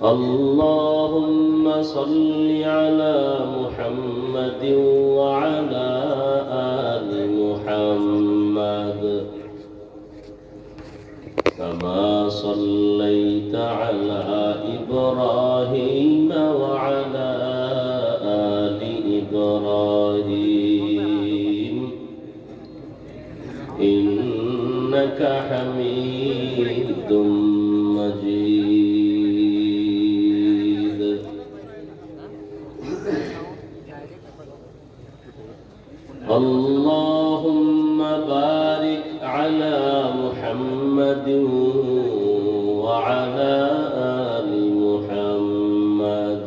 اللهم صل على محمد وعلى آل محمد كما صليت على إبراهيم وعلى آل إبراهيم إنك حميد مجيد. اللهم بارك على محمد وعلى آل محمد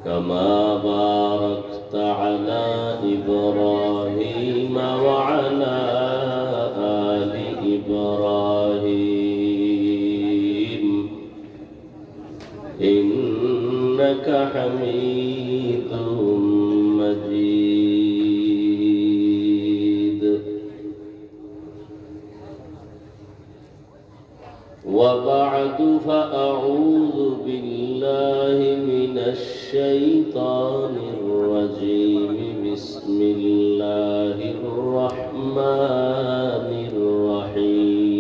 كما باركت على إبراهيم وعلى آل إبراهيم إنك حميد مجيد. وبعد فأعوذ بالله من الشيطان الرجيم. بسم الله الرحمن الرحيم.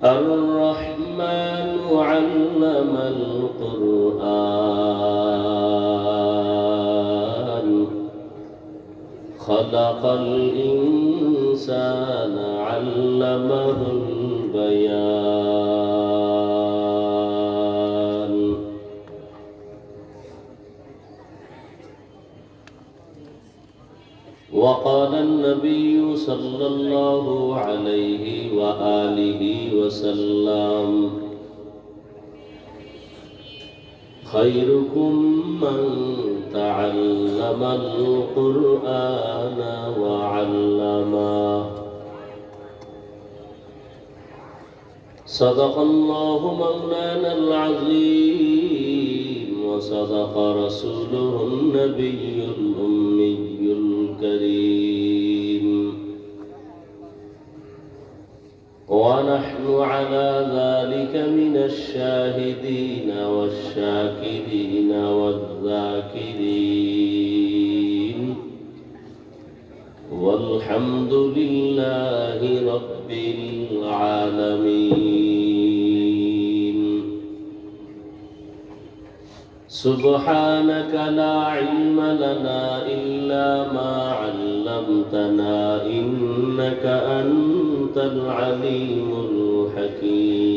الرحمن علم القرآن خلق الإنسان علمه البيان. وقال النبي صلى الله عليه وآله وسلم: خيركم من تعلم القرآن وعلمه. صدق الله مولانا العظيم وصدق رسوله النبي الأمي الكريم. ونحن على ذلك من الشاهدين والشاكرين والذاكرين والحمد لله رب العالمين. سبحانك لا علم لنا إلا ما علمتنا إنك أنت العليم الحكيم.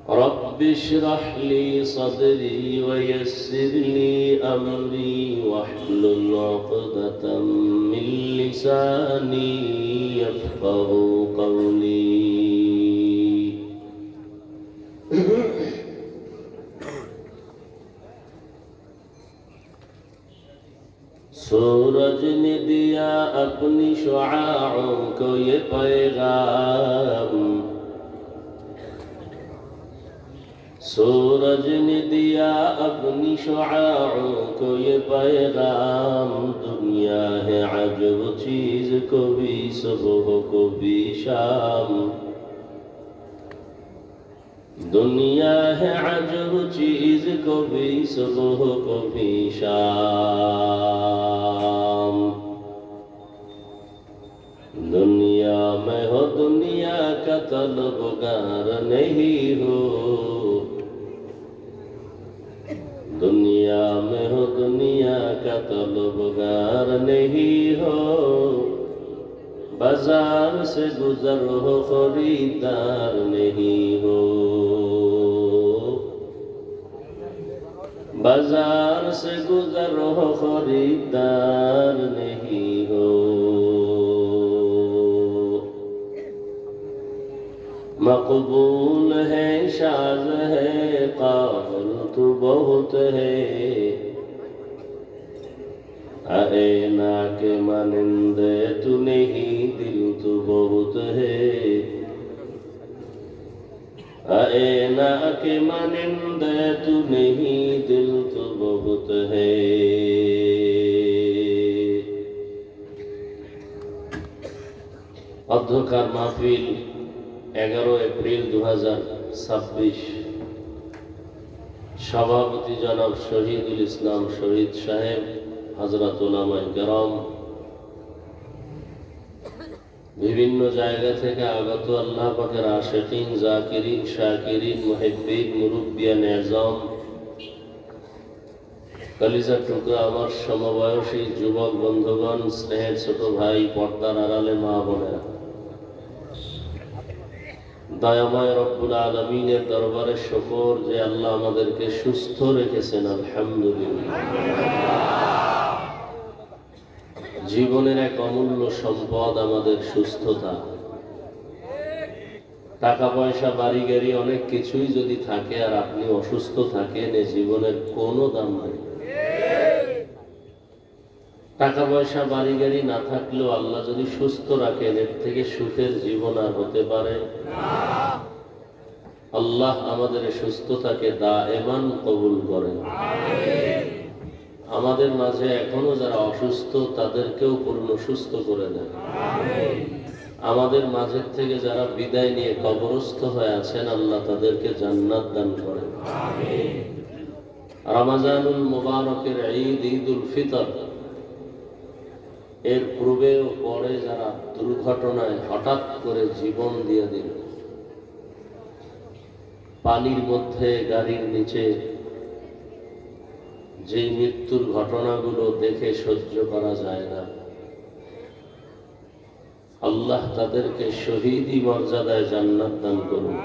رب اشرح لي صدري ويسر لي أمري واحلل عقدة من لساني يفقه قولي. सूरज ने दिया अपनी शुआओं को ये पैगाम, सूरज ने दिया अपनी शुआओं को ये पैगाम। दुनिया है अजब चीज, को भी सुबह को भी शाम। दुनिया है अजब चीज, को भी सुबह को भी शाम। दुनिया में हो दुनिया का तलबगार नहीं हो, दुनिया में हो दुनिया का तलबगार नहीं हो। बाजार से गुजर हो खरीदार नहीं हो, बाजार से गुजर हो खरीदार नहीं हो। मकबूल है शाज़ है काबिल तू बहुत है, आईना के मानिंदे तू नहीं दिल तू बहुत है। आईना के मानिंदे तू नहीं दिल तू बहुत है। অধ্যক্ষার মাহফিল 11 এপ্রিল 2026। সভাপতি জনাব শহীদুল ইসলাম শহীদ সাহেব, হযরত উলামায়ে কেরাম, বিভিন্ন জায়গা থেকে আগত আল্লাহ পাকের আশিকিন, জাকিরিন, শাকিরিন, মুহিব্বিন, মুরব্বিয়ান আযম, কলিজার টুকরা আমার সমবয়সী যুবক বন্ধুগণ, স্নেহের ছোট ভাই, পর্দার আড়ালে মা বোনেরা, দয়াময় রব্বুল আলামিনের দরবারে শুকর যে আল্লাহ আমাদেরকে সুস্থ রেখেছেন, আলহামদুলিল্লাহ। জীবনের এক অমূল্য সম্পদ আমাদের সুস্থতা। টাকা পয়সা, বাড়ি গাড়ি, অনেক কিছুই যদি থাকে আর আপনি অসুস্থ থাকেন, এ জীবনের কোনো দাম নেই। টাকা পয়সা, বাড়ি গাড়ি না থাকলেও আল্লাহ যদি সুস্থ রাখেন, এর থেকে সুখের জীবন আর হতে পারে না। আল্লাহ আমাদের সুস্থতাকে দায়েমান কবুল করেন। আমাদের মাঝে এখনো যারা অসুস্থ তাদেরকেও পূর্ণ সুস্থ করে দেন। আমাদের মাঝের থেকে যারা বিদায় নিয়ে কবরস্থ হয়ে আছেন, আল্লাহ তাদেরকে জান্নাত দান করেন। রমজানুল মুবারকের ঈদ, ঈদুল ফিতর, এর পূর্বে ও পরে যারা দুর্ঘটনায় হঠাৎ করে জীবন দিয়ে দিল, পানির মধ্যে, গাড়ির নিচে, যে মৃত্যুর ঘটনাগুলো দেখে সহ্য করা যায় না, আল্লাহ তাদেরকে শহীদি মর্যাদায় জান্নাত দান করুন।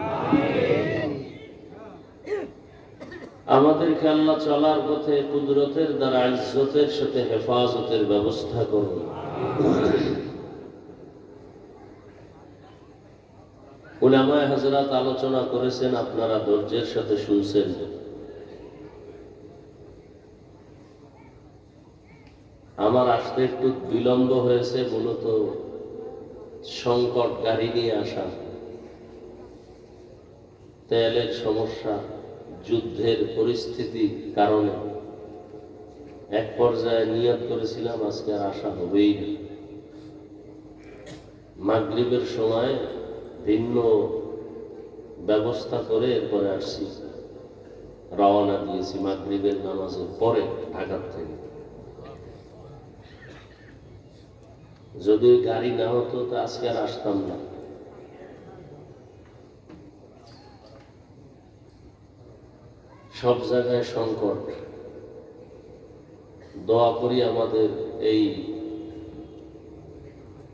আমাদেরকে আল্লাহ চলার পথে কুদরতের দ্বারা ইজ্জতের সাথে হেফাজতের ব্যবস্থা করুন। উলামায়ে হযরত আলোচনা করেছেন, আপনারা ধৈর্যের সাথে শুনছেন। আমার আসতে একটু বিলম্ব হয়েছে, মূলত সংকট গাড়ি নিয়ে আসা, তেলের সমস্যা, যুদ্ধের পরিস্থিতির কারণে এক পর্যায়ে নিয়ত করেছিলাম আজকে আর আসা হবেই না। মাগরিবের সময় ভিন্ন ব্যবস্থা করে এরপরে আসছি, রওনা দিয়েছি মাগরিবের নামাজের পরে ঢাকা থেকে। যদি গাড়ি না হতো তো আজকে আর আসতাম না। সব জায়গায় সংকট। দোয়া করি আমাদের এই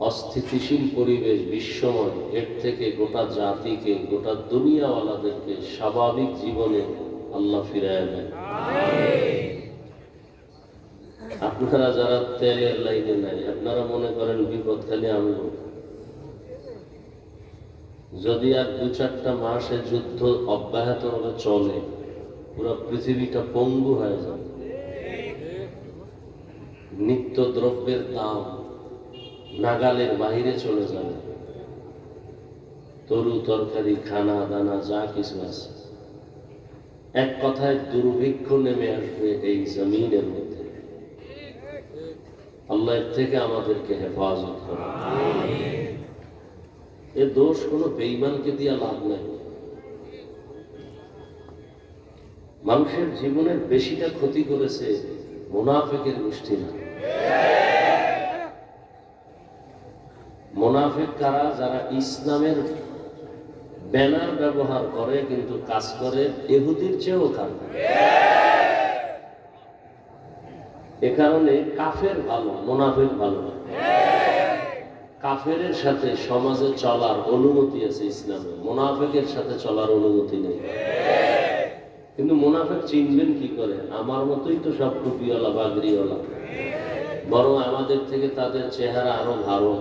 অস্থিতিশীল পরিবেশ, বিশ্বময়, এর থেকে গোটা জাতিকে, গোটা দুনিয়াওয়ালাদেরকে স্বাভাবিক জীবনে আল্লাহ ফিরায় দেন। আপনারা যারা তেলের লাইনে নাই, আপনারা মনে করেন বিপদ খালি আমি। যদি আর 2-4টা মাসে যুদ্ধ অব্যাহতভাবে চলে, পুরো পৃথিবীটা পঙ্গু হয়ে যাবে। নিত্য দ্রব্যের দাম নাগালের বাহিরে চলে যাবে। তরু তরকারি, খানা দানা যা কিছু আছে, এক কথায় দুর্ভিক্ষ নেমে আসবে এই জমিনের মধ্যে। আল্লাহ এর থেকে আমাদেরকে হেফাজত করে। এ দোষ কোনো বেঈমানকে দিয়ে লাভ নাই। মানুষের জীবনের বেশিটা ক্ষতি করেছে মুনাফিকের গোষ্ঠীরা। মুনাফিক কারা? যারা ইসলামের ব্যানার ব্যবহার করে কিন্তু কাজ করে ইহুদির চেয়েও খারাপ। এ কারণে কাফের ভালো, মুনাফিক ভালো না। কাফেরের সাথে সমাজে চলার অনুমতি আছে ইসলামে, মুনাফিকের সাথে চলার অনুমতি নেই। কিন্তু মুনাফিক চিনবেন কি করে? আমার মতোই তো সব টুপিওয়ালা, বাগড়িওয়ালা, বরং আমাদের থেকে তাদের চেহারা আরো ভালো,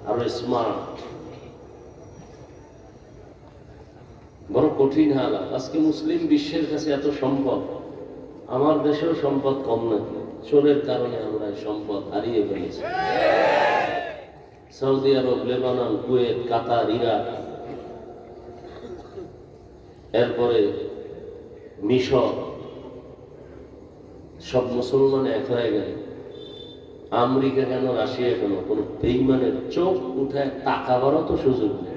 আরো স্মার্ট, বড় কঠিন হালাত। আজকে মুসলিম বিশ্বের কাছে এত সম্পদ, আমার দেশেও সম্পদ কম নাকি? চোরের কারণে আমরা এই সম্পদ হারিয়ে ফেলেছি। সৌদি আরব, লেবানন, কুয়েত, কাতার, ইরাক, এরপরে মিশর, সব মুসলমান এক হয়ে গেল। আমেরিকা কেন, রাশিয়া কেন, কোন বেঈমানের চোখ উঠায় তাকাবারও তো সুযোগ নেই।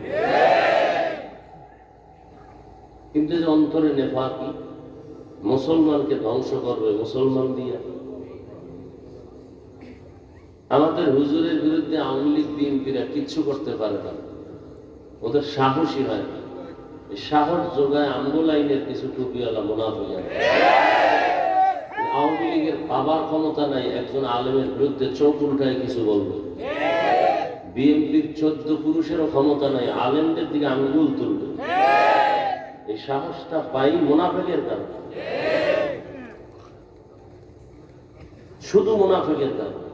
কিন্তু যে অন্তরে নেফাকি, মুসলমানকে ধ্বংস করবে মুসলমান দিয়া। আমাদের হুজুরের বিরুদ্ধে আওয়ামী লীগ বিএনপিরা কিচ্ছু করতে পারে না, ওদের সাহসী হয় না। সাহস যোগায় আমগো লাইনের কিছু টুপিওয়ালা মুনাফিক। আওয়ামী লীগের বাবার ক্ষমতা নাই একজন আলেমের বিরুদ্ধে চোখ উল্টায় কিছু বলবে। বিএনপির 14 পুরুষেরও ক্ষমতা নাই আলেমদের দিকে আঙ্গুল তুলবে। এই সাহসটা পাই মুনাফিকের কারণে, শুধু মুনাফিকের কারণে।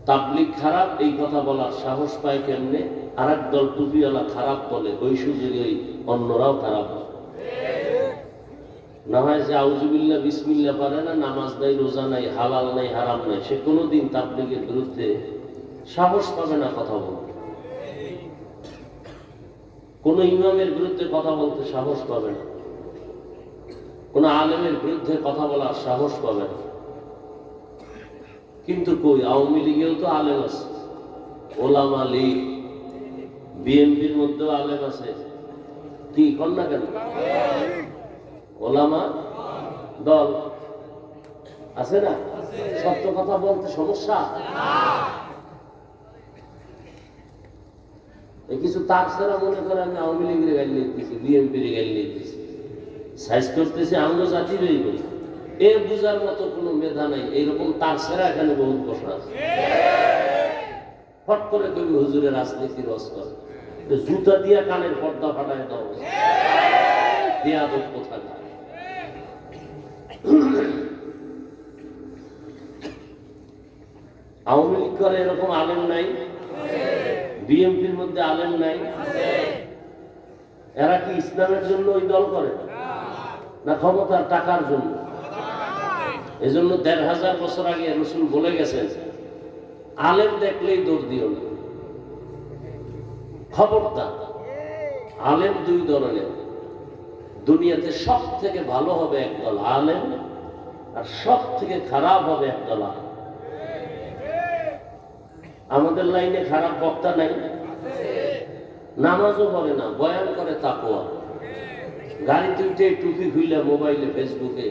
তাবলীগ খারাপ এই কথা বলার সাহস পায় কেমনে? আরেক দল টুপিওয়ালা খারাপ বলে, ওই সুযোগে অন্যরাও খারাপ হয়। না হয় যে আউযুবিল্লাহ বিসমিল্লাহ পারে না, নামাজ নাই, রোজা নাই, হালাল নাই, হারাম নাই, সে কোনোদিন তাবলীগের বিরুদ্ধে সাহস পাবে না কথা বলতে। কোন ইমামের বিরুদ্ধে কথা বলতে সাহস পাবে না, কোন আলেমের বিরুদ্ধে কথা বলার সাহস পাবে না। কিন্তু কই, আওয়ামী লীগেও তো আলেম আছে, ওলামা লীগ, বিএনপির মধ্যেও আলেম আছে। কি কর না কেন? ওলামা দল আছে না? সত্য কথা বলতে সমস্যা? কিছু তার ছাড়া মনে করে আমি আওয়ামী লীগের গাড়ি নিতেছি, বিএনপির গাড়ি নিতেছি, সাইজ করতেছি আঙ্গ জাতির এই বই। এ বুঝার মতো কোনো মেধা নাই। এইরকম তার ছাড়া এখানে বহুত বসা আছে। ফট করে কবি হুজুরের রাজনীতি রস করে, জুতা দিয়া কানের পর্দা ফাটায় দাও, বেয়াদব কোথাকার। আওয়ামী লীগ করে এরকম আলেম নাই? বিএনপির মধ্যে আলেম নাই? এরা কি ইসলামের জন্য ওই দল করে, না ক্ষমতার টাকার জন্য? এজন্য ১৫০০ বছর আগে রাসূল বলে গেছেন, আলেম দেখলেই দৌড় দিও না। খবরদার, আলেম দুই ধরনের। দুনিয়াতে সব থেকে ভালো হবে একদল আলেম, আর সব থেকে খারাপ হবে একদল আলেম। আমাদের লাইনে খারাপ বক্তা নাই, নামাজও পড়ে না, বয়ান করে তাকওয়া, গাড়িতে উঠে টুপি খুইলা মোবাইলে ফেসবুকে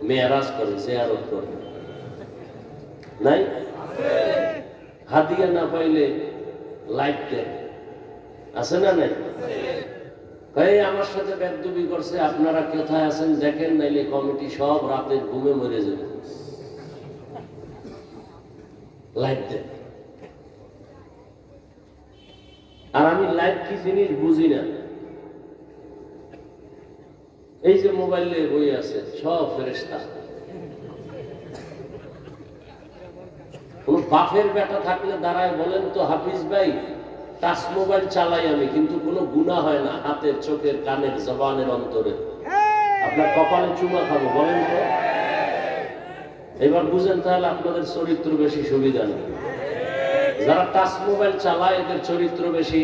মেয়ারাজ করে, জিয়ারত করে। নাই? হাদিয়া না পাইলে লাইক দেয়, আছে না? নাই? এই আমার সাথে বেদবি করছে, আপনারা কোথায় আছেন দেখেন, নাইলে কমিটি সব রাতের ঘুমে মরে যাবে। লাইক দেয়। আর আমি লাইভ কি জিনিস বুঝি না। এই যে মোবাইলে বই আছে সব ফেরেশতা। কোন বাপের বেটা থাকলে দাঁড়ায় বলেন তো, হাফিজ ভাই টাচ মোবাইল চালাই আমি, কিন্তু কোনো গুনাহ হয় না, হাতের, চোখের, কানের, জবানের, অন্তরে। আপনার কপালে চুমা খাবো, বলেন তো? এবার বুঝেন তাহলে আপনাদের চরিত্র বেশি সুবিধা নেই। যারা টাচ মোবাইল চালায় এদের চরিত্র বেশি।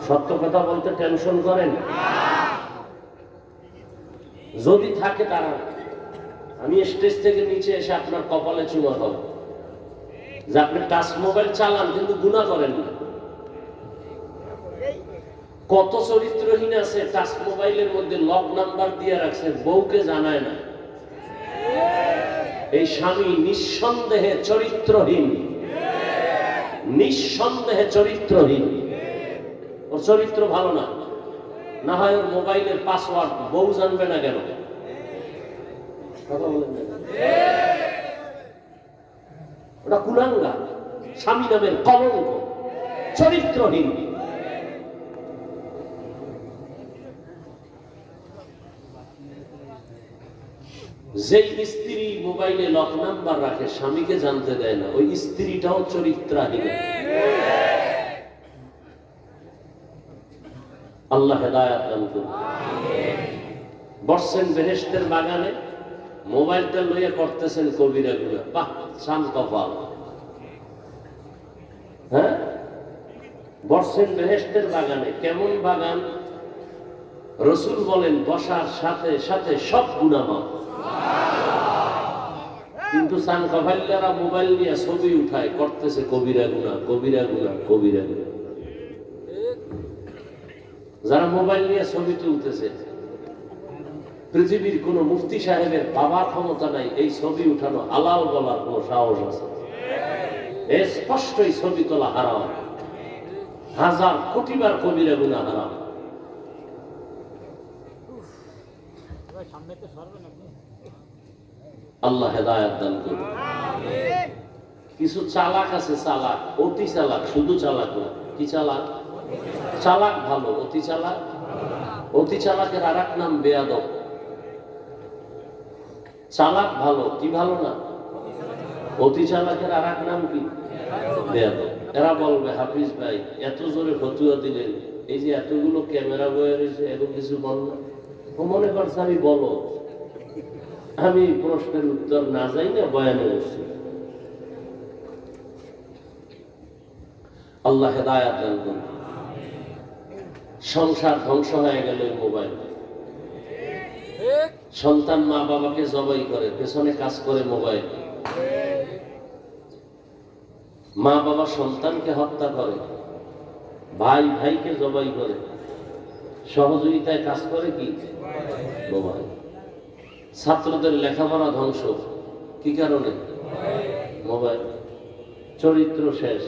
সত্য কথা বলতে টেনশন করেন? যদি থাকে তারা, আমি স্টেজ থেকে নিচে এসে আপনার কপালে চুমা খাবো যে আপনি টাচ মোবাইল চালান কিন্তু গুনাহ করেন না। কত চরিত্রহীন আছে, টাচ মোবাইলের মধ্যে লক নাম্বার দিয়ে রাখছে, বউকে জানায় না। এই স্বামী নিঃসন্দেহে চরিত্রহীন, নিঃসন্দেহে চরিত্রহীন। ওর চরিত্র ভালো না। না হয় ওর মোবাইলের পাসওয়ার্ড বউ জানবে না কেন? কথা বলেন না? ওটা কুলাঙ্গার, স্বামী নামের কলঙ্ক, চরিত্রহীন। যেই স্ত্রী মোবাইলে লক নাম্বার রাখে, স্বামীকে জানতে দেয় না, ওই স্ত্রীটাও চরিত্রহীন। আল্লাহ হেদায়েত দান করুন। বসছেন বেহেশতের বাগানে, মোবাইলটা লইয়া করতেছেন কবিরা গুলা, বাহ শান কপাল। হ্যাঁ, বসছেন বেহেশতের বাগানে। কেমন বাগান? রাসূল বলেন বসার সাথে সাথে সব গুনাহ মাফ। কিন্তু সানকাভাল্লারা মোবাইল নিয়ে ছবি উঠায়, করতেছে কবিরা গুনাহ, কবিরা গুনাহ, কবিরা গুনাহ। যারা মোবাইল নিয়ে ছবি তুলতেছে, পৃথিবীর কোন মুফতি সাহেবের বাবার ক্ষমতা নাই এই ছবি উঠানো হালাল বলার কোন সাহস আছে? স্পষ্টই ছবি তোলা হারাম, হাজার কোটিবার কবিরা গুনাহ হারাম। আল্লাহ হেদায়েত দান করুন। কিছু চালাক আছে, চালাক, অতি চালাক, শুধু চালাক না, কি চালাক? চালাক ভালো, অতি চালাক, অতি চালাকের আর এক নাম বেয়াদব। চালাক ভালো, কি ভালো না? অতি চালাকের আর এক নাম কি? বেয়াদব। এরা বলবে হাফিজ ভাই এত জোরে ফতুয়া দিলেন, এই যে এতগুলো ক্যামেরা বয়ে রয়েছে, এত কিছু বল না। ও মনে করছে আমি বলো, আমি প্রশ্নের উত্তর না যাই না বয়ানে বসছি। আল্লাহ হেদায়েত দান করুন। সংসার ধ্বংস হয়ে গেল এই মোবাইল। সন্তান মা বাবাকে জবাই করে, পেছনে কাজ করে মোবাইল। মা বাবা সন্তানকে হত্যা করে, ভাই ভাইকে জবাই করে, সহযোগিতায় কাজ করে কি? মোবাইল। ছাত্রদের লেখাপড়া ধ্বংস, কি কারণে? মোবাইল। চরিত্র শেষ,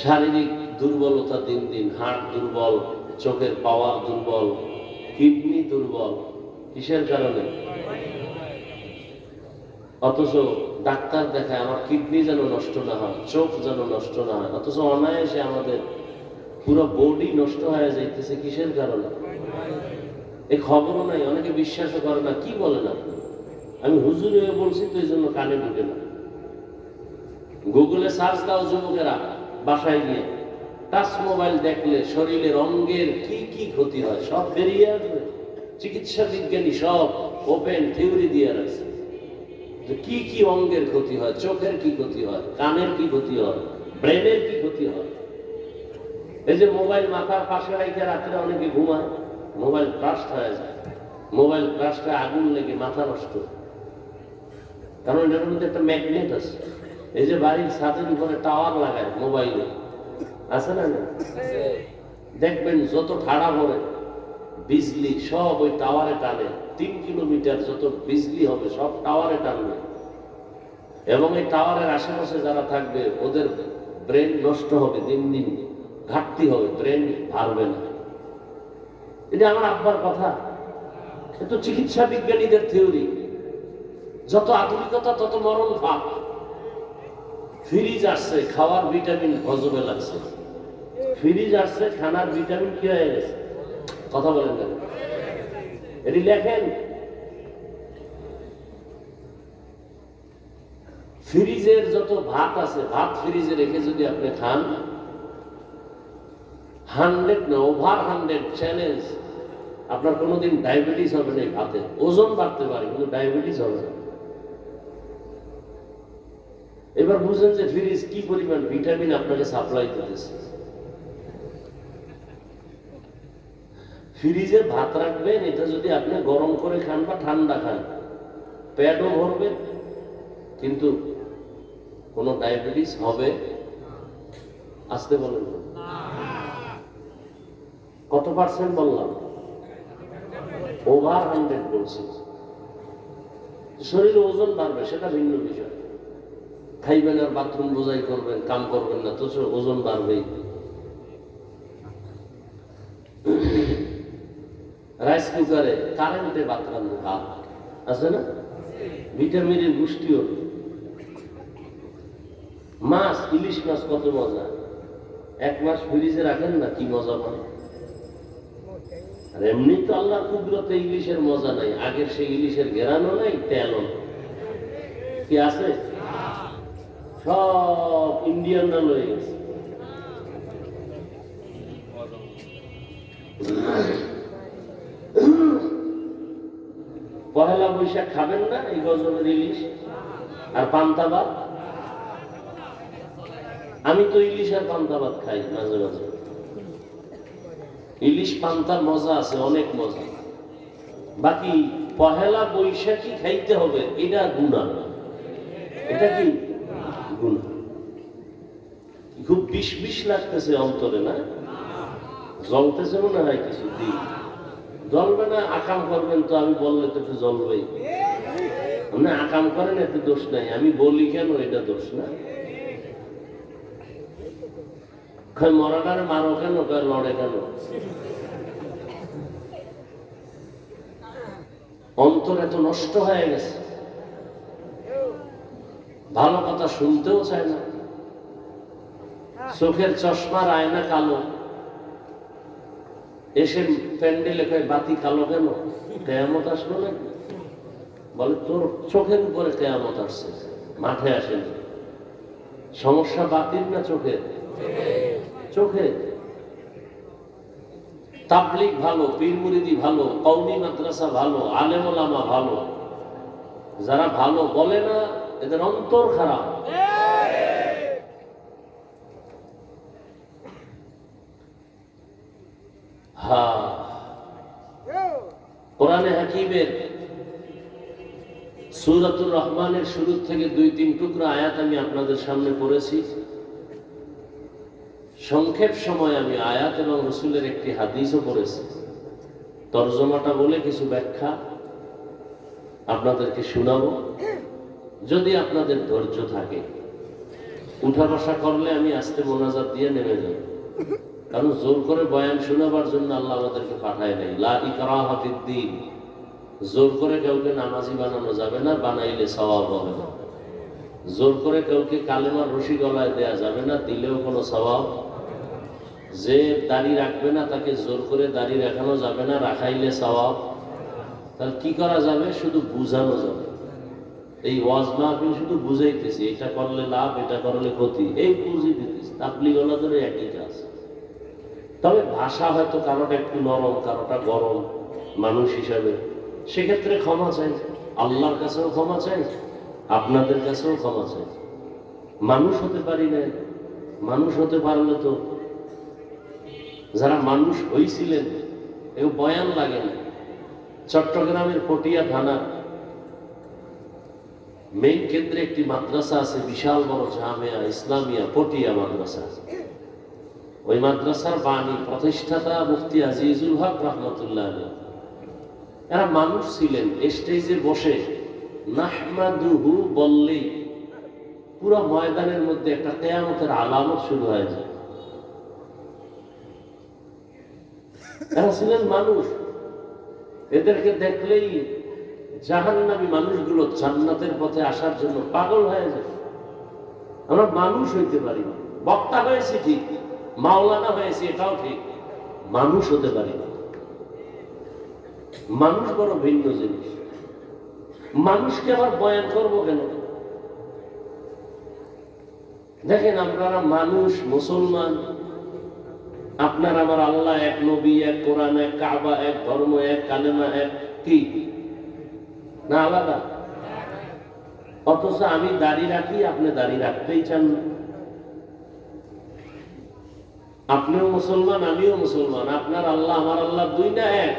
শারীরিক দুর্বলতা দিন দিন, হার্ট দুর্বল, চোখের পাওয়ার দুর্বল, কিডনি দুর্বল। কিসের কারণে? অথচ ডাক্তার দেখায় আমার কিডনি যেন নষ্ট না হয়, চোখ যেন নষ্ট না হয়, অথচ অনায়াসে আমাদের পুরো বডি নষ্ট হয়ে যাইতেছে। কিসের কারণে? এই খবরও নাই, অনেকে বিশ্বাসও করে না। কি বলেন আপনি? আমি হুজুর হয়ে বলছি তো এই জন্য কানে ঢুকে না। গুগলে সার্চ দাও যুবকেরা, বাসায় গিয়ে টাচ মোবাইল দেখলে শরীরের অঙ্গের কি কি ক্ষতি হয় সব বেরিয়ে আসবে। চিকিৎসা বিজ্ঞানী সব ওপেন থিওরি দিয়ে রাখছে যে কি কি অঙ্গের ক্ষতি হয়, চোখের কি ক্ষতি হয়, কানের কি ক্ষতি হয়, ব্রেনের কি ক্ষতি হয়। এই যে মোবাইল মাথার পাশে রেখে রাত্রে অনেকে ঘুমায়, মোবাইল ব্লাস্ট হয়ে যায়, মোবাইল ব্লাস্টে আগুন লেগে মাথা নষ্ট। কারণ এটার মধ্যে একটা ম্যাগনেট আছে। এই যে বাড়ির ছাদের উপরে টাওয়ার লাগায় মোবাইলে, আছে না? দেখবেন যত ঠাড়া পড়ে বিজলি সব ওই টাওয়ারে টানে। 3 কিলোমিটার যত বিজলি হবে সব টাওয়ারে টানবে, এবং এই টাওয়ারের আশেপাশে যারা থাকবে ওদের ব্রেন নষ্ট হবে, দিন দিন ঘাটতি হবে, ব্রেন ভারবে না। এটা আমার আব্বার কথা, এটা চিকিৎসা বিজ্ঞানীদের থিওরি। যত আধুনিকতা তত মরণ ভাব। ফ্রিজ আসছে, খাওয়ার ভিটামিন হজমে লাগছে। ফ্রিজ আসছে, খানার ভিটামিন কি হয়ে গেছে? কথা বলেন কেন? এটি লেখেন। ফ্রিজের যত ভাত আছে, ভাত ফ্রিজে রেখে যদি আপনি খান, 100 না ওভার 100 চ্যালেঞ্জ, আপনার কোনোদিন ডায়াবেটিস হবে না। এই ভাতে ওজন বাড়তে পারে কিন্তু ডায়াবেটিস হবে না। এবার বুঝেন যে ফ্রিজ কি পরিমাণ ভিটামিন আপনাকে সাপ্লাই করতেছে। ফ্রিজে ভাত রাখবেন, এটা যদি আপনি গরম করে খান বা ঠান্ডা খান, পেটও ভরবে কিন্তু কোনো ডায়াবেটিস হবে? আসতে বলেন কত পার্সেন্ট বললাম? ওভার 100 বলছি। শরীরে ওজন বাড়বে সেটা ভিন্ন বিষয়। খাইবেন আর বাথরুম বোঝাই করবেন, কাম করবেন না, তো ওজন বাড়বেই। রাইস কুকারে কারেন্টে ভাত রান্না, ভাত আছে না, ভিটামিনের পুষ্টিও। মাছ, ইলিশ মাছ কত মজা, 1 মাস ফ্রিজে রাখেন না, কি মজা পান। আর এমনি তো আল্লাহর কুদরতে ইলিশের মজা নাই, আগের সেই ইলিশের ঘেরানো নাই, তেলও কি আছে, সব ইন্ডিয়ানরা লয়ে গেছে। পহেলা বৈশাখ খাবেন না এই গজবের ইলিশ আর পান্তা ভাত? আমি তো ইলিশ আর পান্তা ভাত খাই মাঝে মাঝে। ইলিশ পান্তার মজা আছে, অনেক মজা। বাকি পহেলা বৈশাখী খাইতে হবে এটা গুনাহ। এটা কি গুনাহ। খুব বিষ বিষ লাগতেছে অন্তরে, না জ্বলতেছে মনে হয় কিছু দিন। জ্বলবে না, আকাম করবেন তো, আমি বললে তো একটু জ্বলবেই। আপনি আকাম করেন এতে দোষ নাই, আমি বলি কেন এটা দোষ না। মরাটারে মারো কেন, লড়ে কেন? অন্তর এত নষ্ট হয়ে গেছে, ভালো কথা শুনতেও চায় না। চোখের চশমার আয়না কালো, এসে প্যান্ডেলে কয় বাতি কালো কেন, কেয়ামত আসলো নাকি? বলে তোর চোখের উপরে কেয়ামত আসছে, মাঠে আসেনি। সমস্যা বাতির না চোখের? চোখে। তাবলিগ ভালো, পীর মুরিদি ভালো, কওমি মাদ্রাসা ভালো, আলেম ওলামা ভালো, যারা ভালো বলে না এদের অন্তর খারাপ। কোরআনে হাকিমের সূরাতুর রহমানের শুরু থেকে 2-3 টুকরা আয়াত আমি আপনাদের সামনে পড়েছি। সংক্ষেপ সময় আমি আয়াত এবং রাসূলের একটি হাদিসও পড়েছি। তরজমাটা বলে কিছু ব্যাখ্যা আপনাদেরকে শোনাবো, যদি আপনাদের ধৈর্য থাকে। উঠা বসা করলে আমি আস্তে মোনাজাত দিয়ে নেমে যাব, কারণ জোর করে বয়ান শোনাবার জন্য আল্লাহ আমাদেরকে পাঠায় নাই। লা ইকরাহা ফিদ্দীন, জোর করে কাউকে নামাজি বানানো যাবে না, বানাইলে সওয়াব হবে না। জোর করে কাউকে কালেমার রশি গলায় দেয়া যাবে না, দিলেও কোনো সওয়াব। যে দাড়ি রাখবে না তাকে জোর করে দাড়ি রাখানো যাবে না, রাখাইলে সওয়াব। তাহলে কি করা যাবে? শুধু বুঝানো যাবে। এই ওয়াজ মাহফিল শুধু বুঝাইতেছি, এটা করলে লাভ, এটা করলে ক্ষতি, এই বুঝিয়ে দিতেছি। তাবলীগ ওয়ালাদের একই কাজ। তবে ভাষা হয়তো কারোটা একটু নরম, কারোটা গরম মানুষ হিসাবে, সেক্ষেত্রে ক্ষমা চাই। আল্লাহর কাছেও ক্ষমা চাই, আপনাদের কাছেও ক্ষমা চাই। মানুষ হতে পারি না, মানুষ হতে পারলে তো যারা মানুষ হয়েছিলেন এও বয়ান লাগে না। চট্টগ্রামের পটিয়া থানার মেইন কেন্দ্রে একটি মাদ্রাসা আছে, বিশাল বড় জামিয়া ইসলামিয়া পটিয়া মাদ্রাসা। ওই মাদ্রাসার বাণী প্রতিষ্ঠাতা মুফতি আজিজুল হক রহমতুল্লাহ আলাইহি, এরা মানুষ ছিলেন। স্টেজে বসে নাহমাদুহু বললেই পুরো ময়দানের মধ্যে একটা কিয়ামতের আলামত শুরু হয়ে যায়। এরা ছিলেন মানুষ, এদেরকে দেখলেই জাহান্নামী মানুষগুলো জান্নাতের পথে আসার জন্য পাগল হয়ে যায়। আমরা মানুষ হইতে পারি না। বক্তা হয়েছি ঠিক, মাওলানা হয়েছি এটাও ঠিক, মানুষ হতে পারি না। মানুষ বড় ভিন্ন জিনিস। মানুষকে আবার বয়ান করবো কেন? দেখেন, আপনারা মানুষ, মুসলমান, আপনার আমার আল্লাহ এক, নবী এক, কোরআন এক, কাবা এক, ধর্ম এক, কালেমা এক, কি না আলাদা? অথচ আমি দাড়ি রাখি, আপনি দাড়ি রাখতেই চান না। আপনিও মুসলমান, আমিও মুসলমান, আপনার আল্লাহ আমার আল্লাহ দুই না এক?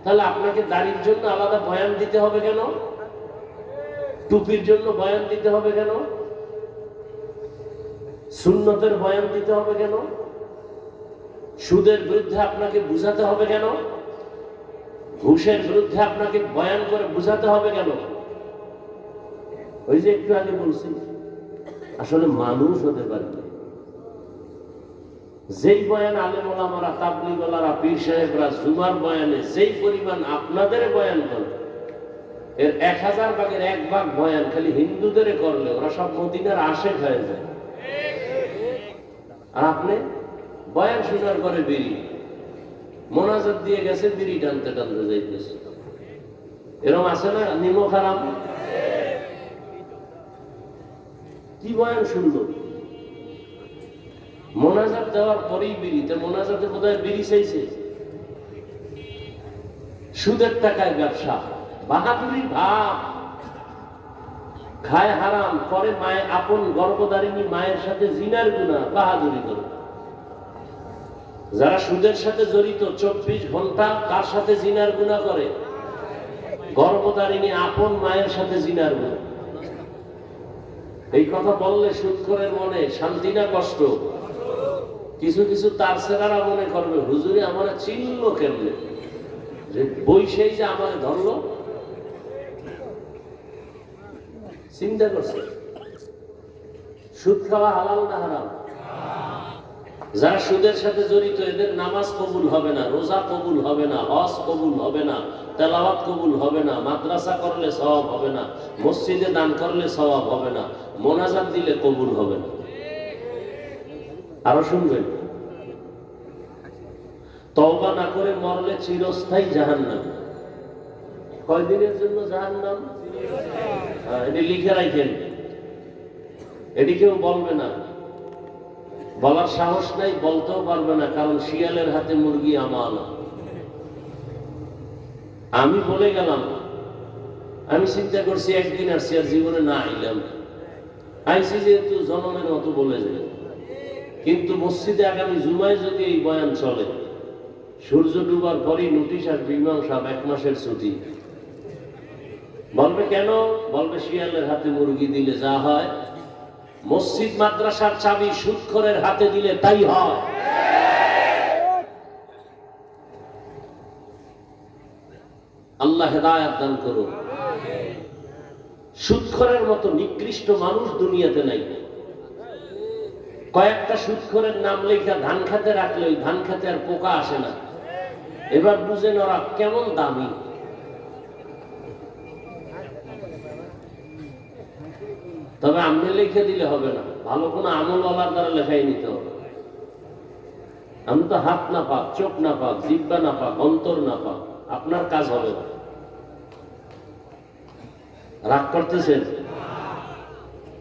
তাহলে আপনাকে দাড়ির জন্য আলাদা বয়ান দিতে হবে কেন? টুপির জন্য বয়ান দিতে হবে কেন? সুন্নতের বয়ান দিতে হবে কেন? সুদের বিরুদ্ধে আপনাকে বুঝাতে হবে কেন? ঘুষের বিরুদ্ধে আপনাকে বয়ান করে বুঝাতে হবে কেন? ওই যে একটু আগে বলছি, আসলে মানুষ হতে পারে। যেই বয়ান আলেম ওলামারা, তাবলীগ ওয়ালারা, পীর সাহেবরা জুমার বয়ানে যেই পরিমাণ আপনাদের বয়ান করে, এর 1000 ভাগের 1 ভাগ বয়ান খালি হিন্দুদের করলে ওরা সব মদিনার আশেক হয়ে যায়। আর আপনি বয়ান শোনার পরে বিড়ি মোনাজাত দিয়ে গেছে, বিড়ি টানতে টানতে যাইতেছে। এরকম আছে না? নিমক হারাম। কি বয়ান শুনলো? মোনাজাত দেওয়ার পরেই বিড়িতে, মোনাজাতে বোধহয় বিড়ি চাইছে। সুদের টাকায় ব্যবসা, বাহাদুরি ভাব, খায় হারাম, করে মায়ের আপন গর্ভধারিণী মায়ের সাথে জিনার গুনাহ, বাহাদুরি করে। যারা সুদের সাথে জড়িত 24 ঘন্টা তার সাথে জিনার গুনাহ করে, গর্ভধারিণী আপন মায়ের সাথে জিনার গুনাহ। এই কথা বললে সুদখোরের মনে শান্তি না কষ্ট? কিছু কিছু তার সেরারা মনে করবে হুজুরে আমার চিনলো কেমনে, যে বৈশাই যে আমার ধরলো। চিন্তা করছে সুদ খাওয়া হালাল না হারাম? যারা সুদের সাথে জড়িত এদের নামাজ কবুল হবে না, রোজা কবুল হবে না, হজ কবুল হবে না, তেলাওয়াত কবুল হবে না, মাদ্রাসা করলে সওয়াব হবে না, মসজিদে দান করলে সওয়াব হবে না, মোনাজাত দিলে কবুল হবে না। আরো শুনবেন, তওবা না করে মরলে চিরস্থায়ী জাহান্নাম। কয়দিনের জন্য জাহান্নাম? এটি লিখে রাখেন, এটি কেউ বলবে না, বলার সাহস নাই, বলতেও পারবে না, কারণ শিয়ালের হাতে মুরগি আমানত। আমি বলে গেলাম, আমি চিন্তা করছি একদিন আসছি আর জীবনে না আইলাম, আইসি যেহেতু জনমের মতো বলে যাবে। কিন্তু মসজিদে আগামী জুমায় যদি এই বয়ান চলে, সূর্য ডুবার পরই নোটিশ আসবে, ইমাম সাহেব 1 মাসের ছুটি। বলবে কেন? বলবে শিয়ালের হাতে মুরগি দিলে যা হয়, মসজিদ মাদ্রাসার চাবি সুদখোরের হাতে দিলে তাই হয়। আল্লাহ হেদায়েত দান করুন। সুদখোরের মতো নিকৃষ্ট মানুষ দুনিয়াতে নাই। কয়েকটা সুদখোরের নাম লেখা ধান খেতে রাখলে ওই ধান খেতে আর পোকা আসে না। এবার বুঝেন ওরা কেমন দামি। তবে আমি লিখে দিলে হবে না, ভালো কোনো আমলওয়ালার দ্বারা লেখাই নিতে হবে। আমি তো হাত না পাক, চোখ না পাক, জিহ্বা না পাক, অন্তর না পাক, আপনার কাজ হবে না। রাগ করতেছেন?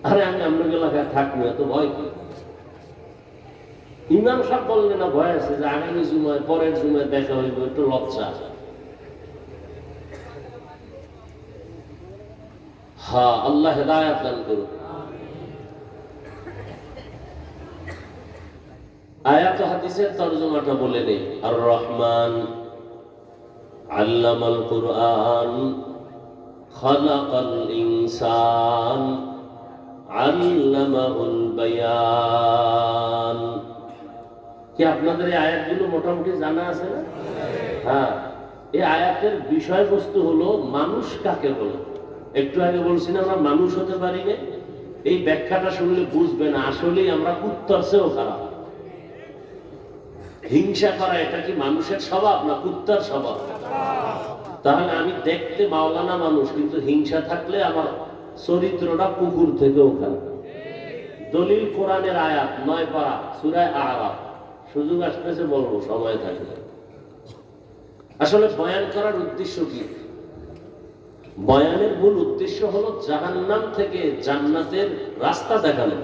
আরে আমি আপনার এলাকায় থাকবো, এত ভয় কি? ইমাম সাহেব বললে না ভয় আছে যে আগামী জুমায় পরের জুমায় দেখা হইব, একটু লজ্জা। হ্যাঁ, আল্লাহ হেদায়েত দান করুন। আয়াত হাদিসের তরজমাটা বলে নেই। আর রহমান আল্লামাল কুরআন খালাকাল ইনসান আল্লামাহুল বায়ান। কি আপনাদের এই আয়াতগুলো মোটামুটি জানা আছে না? হ্যাঁ, এই আয়াতের বিষয়বস্তু হলো মানুষ কাকে বলে। একটু আগে বলছি না আমরা মানুষ হতে পারি না, এই ব্যাখ্যাটা শুনলে বুঝবেন আসলেই আমরা কুত্তার চেয়েও খারাপ। হিংসা করা এটা কি মানুষের স্বভাব না কুত্তার স্বভাব? তাহলে আমি দেখতে মাওলানা মানুষ, কিন্তু হিংসা থাকলে আমার চরিত্রটা কুকুর থেকেও খারাপ। দলিল কোরআনের আয়াত 9 পারা সূরা আরাফ, সুযোগ আসতেছে বলবো, সময় থাকলে। আসলে বয়ান করার উদ্দেশ্য কি? বয়ানের মূল উদ্দেশ্য হলো জাহান্নাম থেকে জান্নাতের রাস্তা দেখানো।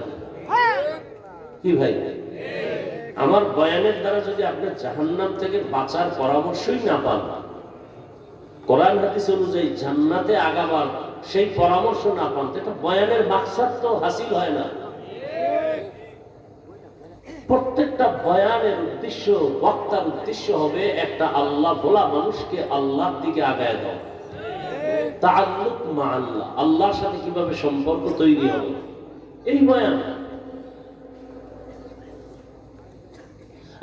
কি ভাই, আমার বয়ানের দ্বারা যদি আপনি জাহান্নাম থেকে বাঁচার পরামর্শই না পান, কোরআন হাদিস অনুযায়ী জান্নাতে আগাবার সেই পরামর্শ না পান, এটা বয়ানের মাকসাদ তো হাসিল হয় না। প্রত্যেকটা বয়ানের উদ্দেশ্য, বক্তার উদ্দেশ্য হবে একটা আল্লাহ ভোলা মানুষকে আল্লাহর দিকে আগায় দাও, তাআল্লুক মা আল্লাহ, আল্লাহর সাথে কিভাবে সম্পর্ক তৈরি হবে, এই বয়ান।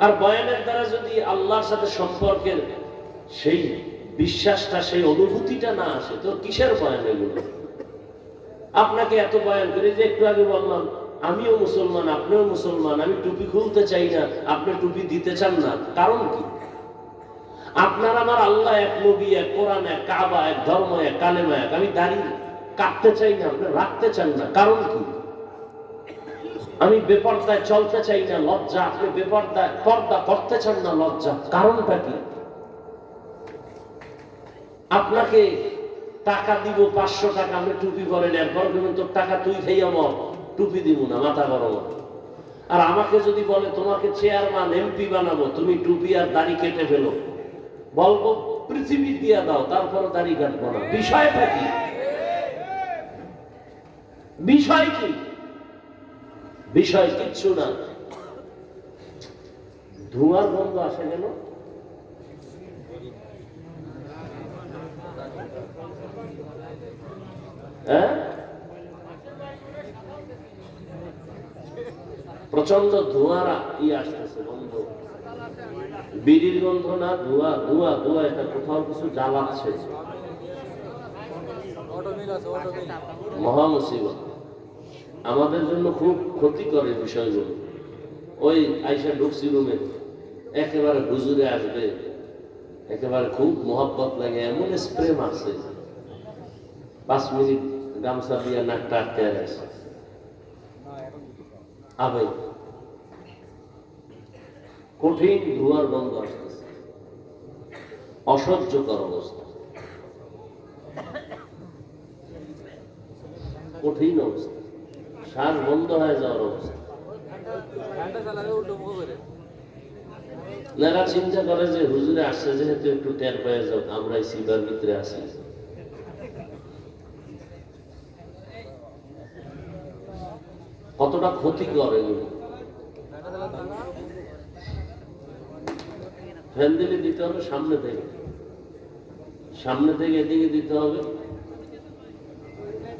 আর বয়ানের দ্বারা যদি আল্লাহর সাথে সম্পর্কের সেই বিশ্বাসটা, সেই অনুভূতিটা না আসে, তো কিসের বয়ান এগুলো? আপনাকে এত বয়ান করে, যে একটু আগে বললাম আমিও মুসলমান, আপনিও মুসলমান, আমি টুপি খুলতে চাই না, আপনি টুপি দিতে চান না, কারণ কি? আপনার আমার আল্লাহ এক, নবী এক, কোরআন এক, কাবা এক, ধর্ম এক, কালেমা এক, আমি দাড়ি কাটতে চাই না, আপনি রাখতে চান না, কারণ কি? আমি বেপরদায় চলতে চাই না, লজ্জা, আপনি বেপরদায় পর্দা করতে চান না, লজ্জা, কারণটা কি? আপনাকে টাকা দিব 500 টাকা, আপনি টুপি করেন, একবার বলবেন তোর টাকা তুই খাইয়া মর, টুপি দিব না, মাথা গরম। আর আমাকে যদি বলে তোমাকে চেয়ারম্যান এমপি বানাবো, তুমি টুপি আর দাড়ি কেটে ফেলো, বলবো পৃথিবী দিয়া দাও, তারপরে দাড়ি কাটবো না। বিষয়টা কি? বিষয় কি? বিষয় কিচ্ছু না। ধোঁয়ার গন্ধ আসে কেন? হ্যাঁ, প্রচন্ড ধোঁয়ার আসতেছে, গন্ধ, বিড়ির গন্ধ না, ধোঁয়া ধোঁয়া ধোঁয়া, এটা কোথাও কিছু জ্বালাচ্ছে, মহা মুসিবত, আমাদের জন্য খুব ক্ষতিকর এই বিষয়গুলো। ওই আইসা ঢুকছি রুমে, একেবারে হুজুরে আসবে, একেবারে খুব মোহাব্বত লাগে, এমন স্প্রে মারছে, 5 মিনিট গামছা দিয়ে নাকটা আটকে আছে, আবেগ, কঠিন ধোঁয়ার গন্ধ আসতেছে, অসহ্যকর অবস্থা, কঠিন অবস্থা, শ্বাস বন্ধ হয়ে যাওয়ার অবস্থা। এরা চিন্তা করে যে হুজুরে আসছে যেহেতু একটু টের পেয়ে যাও, আমরা এই সিবার ভিতরে আছি। কতটা ক্ষতিকর এগুলো। ফ্যান দিলে দিতে হবে সামনে থেকে, সামনে থেকে এদিকে দিতে হবে,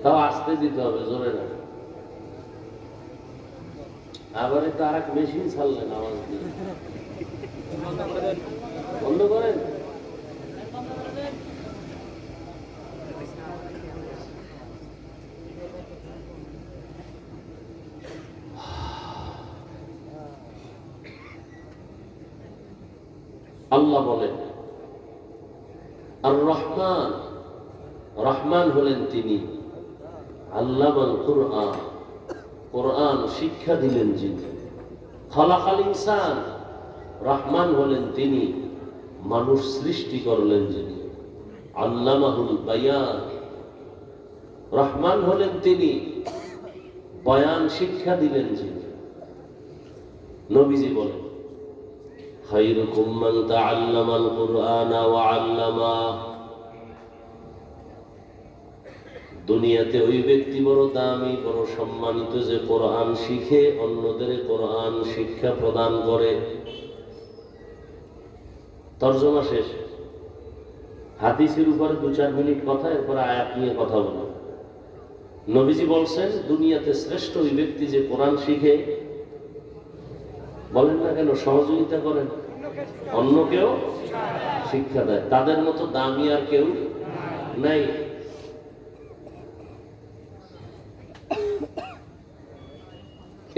তাও আস্তে দিতে হবে, জোরে না। আবার একটু আর এক মেশিন ছাড়লেন আওয়াজ দিয়ে, বন্ধ করেন। আল্লাহ বলেন আর রহমান, রহমান হলেন তিনি, আল্লামাল কুরআন, কোরআন শিক্ষা দিলেন যিনি, খালাকাল ইনসান, রহমান হলেন তিনি, মানুষ সৃষ্টি করলেন যিনি, আল্লামাহুল বায়ান, রহমান হলেন তিনি, বয়ান শিক্ষা দিলেন যিনি। নবীজি বলেন খায়রুকুম মান তাআল্লামাল কুরআনা ওয়া আল্লামা, দুনিয়াতে ওই ব্যক্তি বড় দামি, বড় সম্মানিত যে কোরআন শিখে অন্যদের কোরআন শিক্ষা প্রদান করে। তরজমা শেষ। হাদিসের উপরে 2-4 মিনিট কথা, এরপর আয়াত নিয়ে কথা বলবো। নবীজি বলছেন দুনিয়াতে শ্রেষ্ঠ ওই ব্যক্তি যে কোরআন শিখে, বলেন না কেন, সহযোগিতা করেন, অন্যকেও শিক্ষা দেয়, তাদের মতো দামি আর কেউ নাই।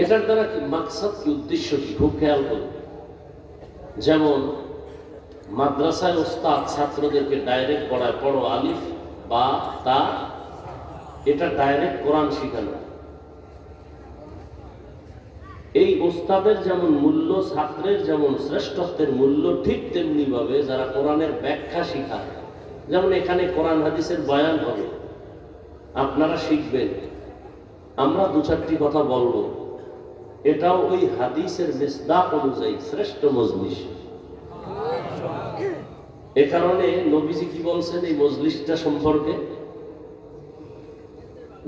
এটার দ্বারা কি মাকসাদ, কি উদ্দেশ্য, কি খুব খেয়াল করুন। যেমন মাদ্রাসায় ওস্তাদ ছাত্রদেরকে ডাইরেক্ট পড়ায়, পড়ো আলিফ বা তা, এটা ডাইরেক্ট কোরআন শিখানো। এই ওস্তাদের যেমন মূল্য, ছাত্রের যেমন শ্রেষ্ঠত্বের মূল্য, ঠিক তেমনি ভাবে যারা কোরআনের ব্যাখ্যা শিখায়, যেমন এখানে কোরআন হাদিসের বয়ান হবে, আপনারা শিখবেন, আমরা 2-4টি কথা বলবো, এটাও ওই হাদিসের মিসদাক অনুযায়ী শ্রেষ্ঠ মজলিস। এ কারণে নবীজি কি বলছেন এই মজলিসটা সম্পর্কে?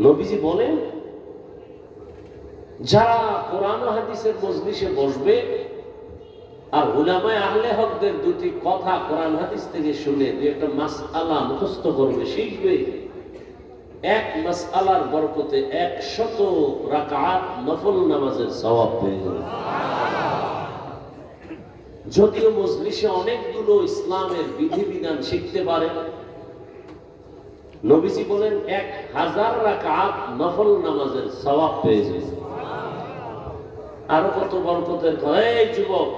নবীজি বলেন যারা কোরআন ও হাদিসের মজলিসে বসবে আর উলামায়ে আহলে হকদের 2টি কথা কোরআন হাদিস থেকে শুনে 2-একটা মাসআলা মুখস্থ করবে, শিখবে, এক মাসআলার বরকতে 100 রাকাত নফল নামাজের সওয়াব পেয়ে যাবে। যদিও মজলিসে অনেকগুলো ইসলামের বিধিবিধান শিখতে পারে, নবীজি বলেন 1000 রাকাত নফল নামাজের সওয়াব পেয়ে যাবে। আরো কত বরকতের কথা। এই যুবক,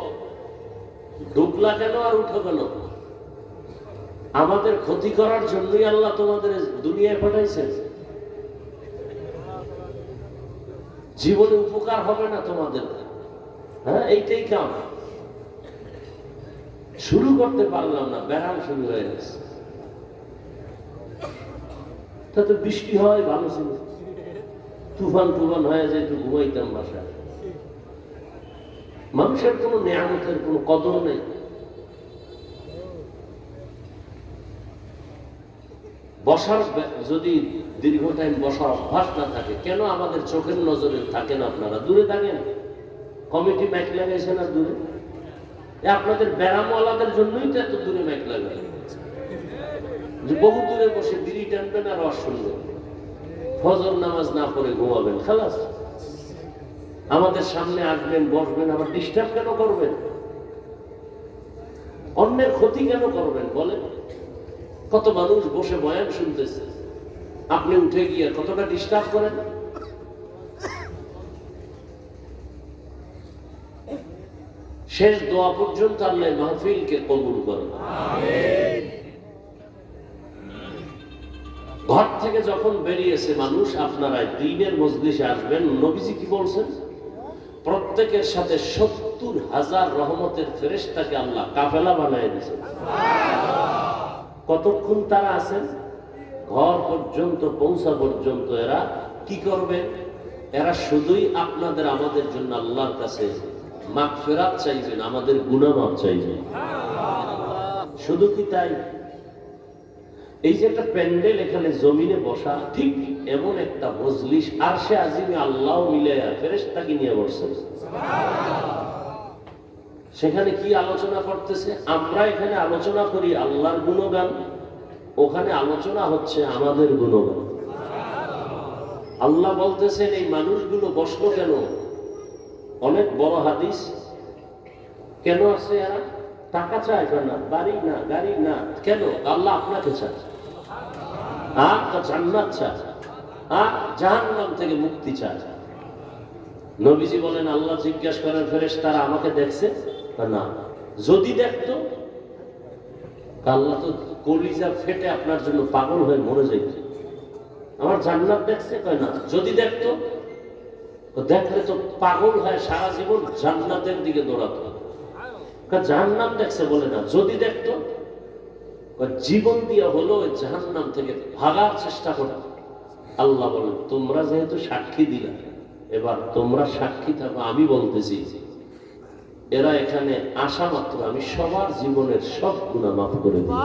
ডুবলা কেন আর উঠো কেন? আমাদের ক্ষতি করার জন্যই আল্লাহ তোমাদের দুনিয়ায় পাঠাইছেন। জীবনে উপকার হবে না তোমাদের, হ্যাঁ, এইটাই কাম। শুরু করতে পারলাম না, বেড়াল শুরু হয়ে গেছে। তাতে বৃষ্টি হয় ভালো ছিল, তুফান তুফান হয়ে যায়, একটু ঘুমাইতাম বাসায়। মানুষের কোনো নেয়ামতের কোনো কদর নেই। বসার যদি দীর্ঘ টাইম বসার অভ্যাস না থাকে, কেন আমাদের চোখের নজরে থাকেন? আপনারা দূরে থাকেন, কমিটি মাইক লাগাইছে না দূরে, আপনাদের ব্যারামওয়ালাদের জন্যই তো এত দূরে মাইক লাগাই, যে বহু দূরে বসে বিড়ি টানবেন আর রস শুনবেন, ফজর নামাজ না পড়ে ঘুমাবেন, খালাস। আমাদের সামনে আসবেন, বসবেন, আবার ডিস্টার্ব কেন করবেন? অন্যের ক্ষতি কেন করবেন বলেন? কত মানুষ বসে বয়ান শুনতেছে, আপনি উঠে গিয়ে কতটা ডিস্টার্ব করেন। শেষ দোয়া পর্যন্ত আল্লাহ মাহফিলকে কবুল করেন। ঘর থেকে যখন বেরিয়েছে মানুষ, আপনারা দ্বীনের মজলিসে আসবেন, নবীজি কি বলছেন? প্রত্যেকের সাথে 70,000 রহমতের ফেরেশতাকে আল্লাহ কাফেলা বানায় দিয়েছেন। কতক্ষণ তারা আছেন? ঘর পর্যন্ত পৌঁছা পর্যন্ত এরা কি করবে? এরা শুধুই আপনাদের আমাদের জন্য আল্লাহর কাছে মাগফিরাত চাইবেন, আমাদের গুনাহ মাফ চাইবেন। শুধু কি তাই? এই যে একটা প্যান্ডেল এখানে জমিনে বসা, ঠিক এমন একটা মজলিস আরশে আজিমে আল্লাহ মিলায়া ফেরেশতাকে নিয়ে বসছেন। সেখানে কি আলোচনা করতেছে? আমরা এখানে আলোচনা করি আল্লাহর গুণগান, ওখানে আলোচনা হচ্ছে আমাদের গুণগান। আল্লাহ বলতেছেন এই মানুষগুলো বসলো কেন? অনেক বড় হাদিস। কেন আছে এরা? টাকা চায় না, বাড়ি না, গাড়ি না, কেন? আল্লাহ আপনাকে চায়, আর জান্নাত চায়, আর জাহান্নাম থেকে মুক্তি চায়। নবীজি বলেন, আল্লাহ জিজ্ঞাসা করেন ফেরেশতারা আমাকে দেখছে না? যদি দেখতো, আল্লাহ তো কলিজা ফেটে আপনার জন্য পাগল হয়ে মরে যাইত। আমার জান্নাত দেখছে? কয় না। যদি দেখতো, দেখলে তো পাগল হয় সারা জীবন জান্নাতের দিকে দৌড়াতো। জাহান্নাম দেখছে বলে না। যদি দেখতো, জীবন দিয়ে হলো জাহান্নাম থেকে ভাগার চেষ্টা করে। আল্লাহ বলেন, তোমরা যেহেতু সাক্ষী দিলা, এবার তোমরা সাক্ষী থাকো। আমি বলতেছি এরা এখানে আসা মাত্র আমি সবার জীবনের সব গুনাহ মাফ করে দিই।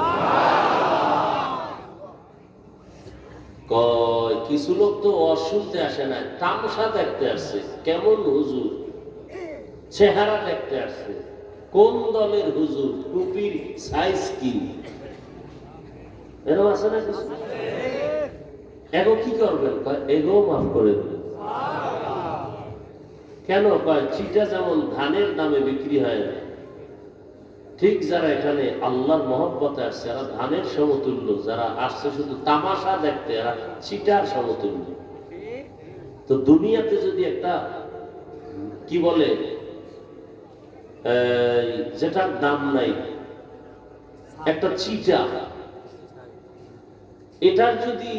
কিছু লোক তো অশুনতে আসে না, তামসা দেখতে আসছে। কেমন হুজুর, চেহারা দেখতে আসছে, কোন দলের হুজুর, টুপির সাইজ কি, এরকম আছে না কিছু? এগো কি করবেন? এগো মাফ করে দেবেন। কেন? চিটা যেমন ধানের দামে বিক্রি হয় না, ঠিক যারা এখানে আল্লাহর মহব্বতে আসছে এরা ধানের সমতুল্য, যারা আসছে শুধু তামাশা দেখতে এরা চিটার সমতুল্য। তো দুনিয়াতে যদি একটা কি বলে যেটার দাম নাই, একটা চিটা, এটার যদি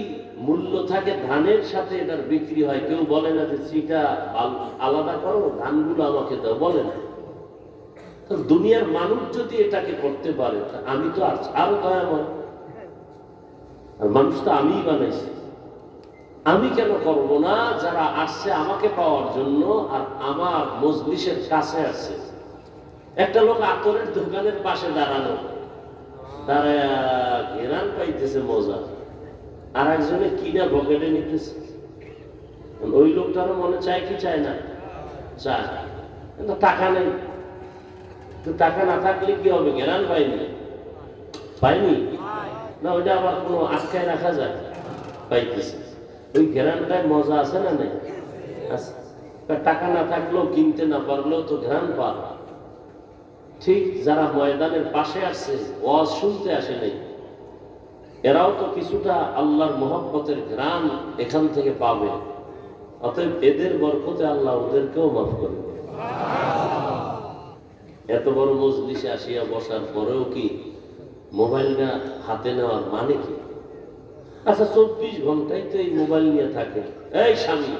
মূল্য থাকে ধানের সাথে এটার বিক্রি হয়, কেউ বলে না যে চিটা আলাদা করো, ধানগুলো আমাকে দাও, বলে না। তো দুনিয়ার মানুষ যদি এটাকে করতে পারে, আমি তো আরো দয়াময়। আর মানুষ তো আমিই বানাইছি, আমি কেন করব না? যারা আসছে আমাকে পাওয়ার জন্য আর আমার মজলিসের কাছে আসছে। একটা লোক আতরের দোকানের পাশে দাঁড়ানো, তারা ঘেরান পাইতেছে মজা, আর একজনে কিনা পকেটে নিতেছে। ওই লোকটারও মনে চায় কি চায় না? চায়, কিন্তু টাকা নেই। তো টাকা না থাকলে কি হবে? ঘেরান পাইনি, পাইনি না, ওইটা আবার কোনো আটকায় রাখা যায়? পাইতেছে। ওই ঘেরানটায় মজা আছে না নেই? আছে। টাকা না থাকলেও, কিনতে না পারলেও তো ঘেরান পা। ঠিক যারা ময়দানের পাশে আসছে, ওয়াজ শুনতে আসে নাই, এরাও তো কিছুটা আল্লাহর মহব্বতের ঘ্রাণ এখান থেকে পাবে। অতএব এদের বরকতে আল্লাহ ওদেরকেও মাফ করবে। এত বড় মজলিসে আসিয়া বসার পরেও কি মোবাইলটা হাতে নেওয়ার মানে কি? আচ্ছা, 24 ঘন্টাই তো এই মোবাইল নিয়ে থাকে। এই স্বামী,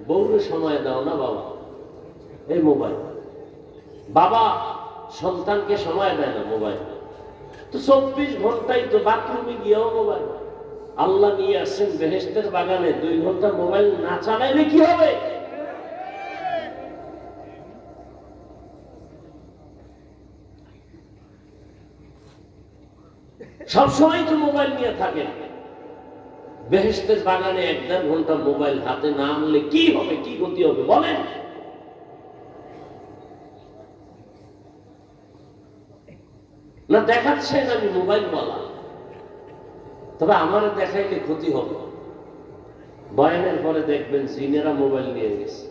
বউরে সময় দাও না বাবা, এই মোবাইল। বাবা সন্তানকে সময় দেয় না, মোবাইল। তো 24 ঘন্টাই তো বাথরুমে গিয়েও মোবাইল। আল্লাহ নিয়ে আসছেন বেহেশতের বাগানে, 2 ঘন্টা মোবাইল না চালাইলে কি হবে? সবসময় তো মোবাইল নিয়ে থাকেন। বেহেশতের বাগানে 1-1.5 ঘন্টা মোবাইল হাতে না আনলে কি হবে? কি ক্ষতি হবে বলেন? না দেখাচ্ছেন আমি মোবাইলওয়ালা, তবে আমার দেখাইলে ক্ষতি হবে। বয়ানের পরে দেখবেন জিনেরা মোবাইল নিয়ে গেছে।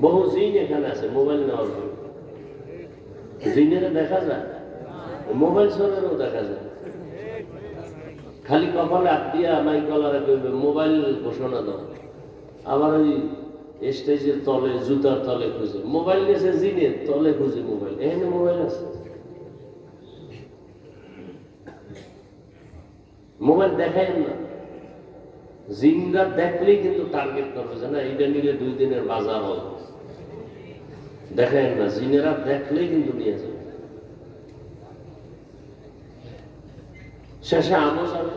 বহু জিন এখানে আছে মোবাইল নেওয়ার জন্য। জিনেরা দেখা যায়, মোবাইল চোরেরও দেখা যায়। খালি কপালে হাত দিয়া নাই কলারে কইবে মোবাইল ঘোষণা দাও, আবার ওই স্টেজের তলে জুতার তলে খুঁজে মোবাইল গেছে, জিনের তলে খুঁজে মোবাইল, এখানে মোবাইল আছে। মোবাইল দেখায় না, জিনরা দেখলেই কিন্তু টার্গেট করবে যে না এটা নিলে 2 দিনের বাজার হবে। দেখেন না, জিনেরা দেখলেই কিন্তু নিয়ে যাবে। শেষে আমও যাবে,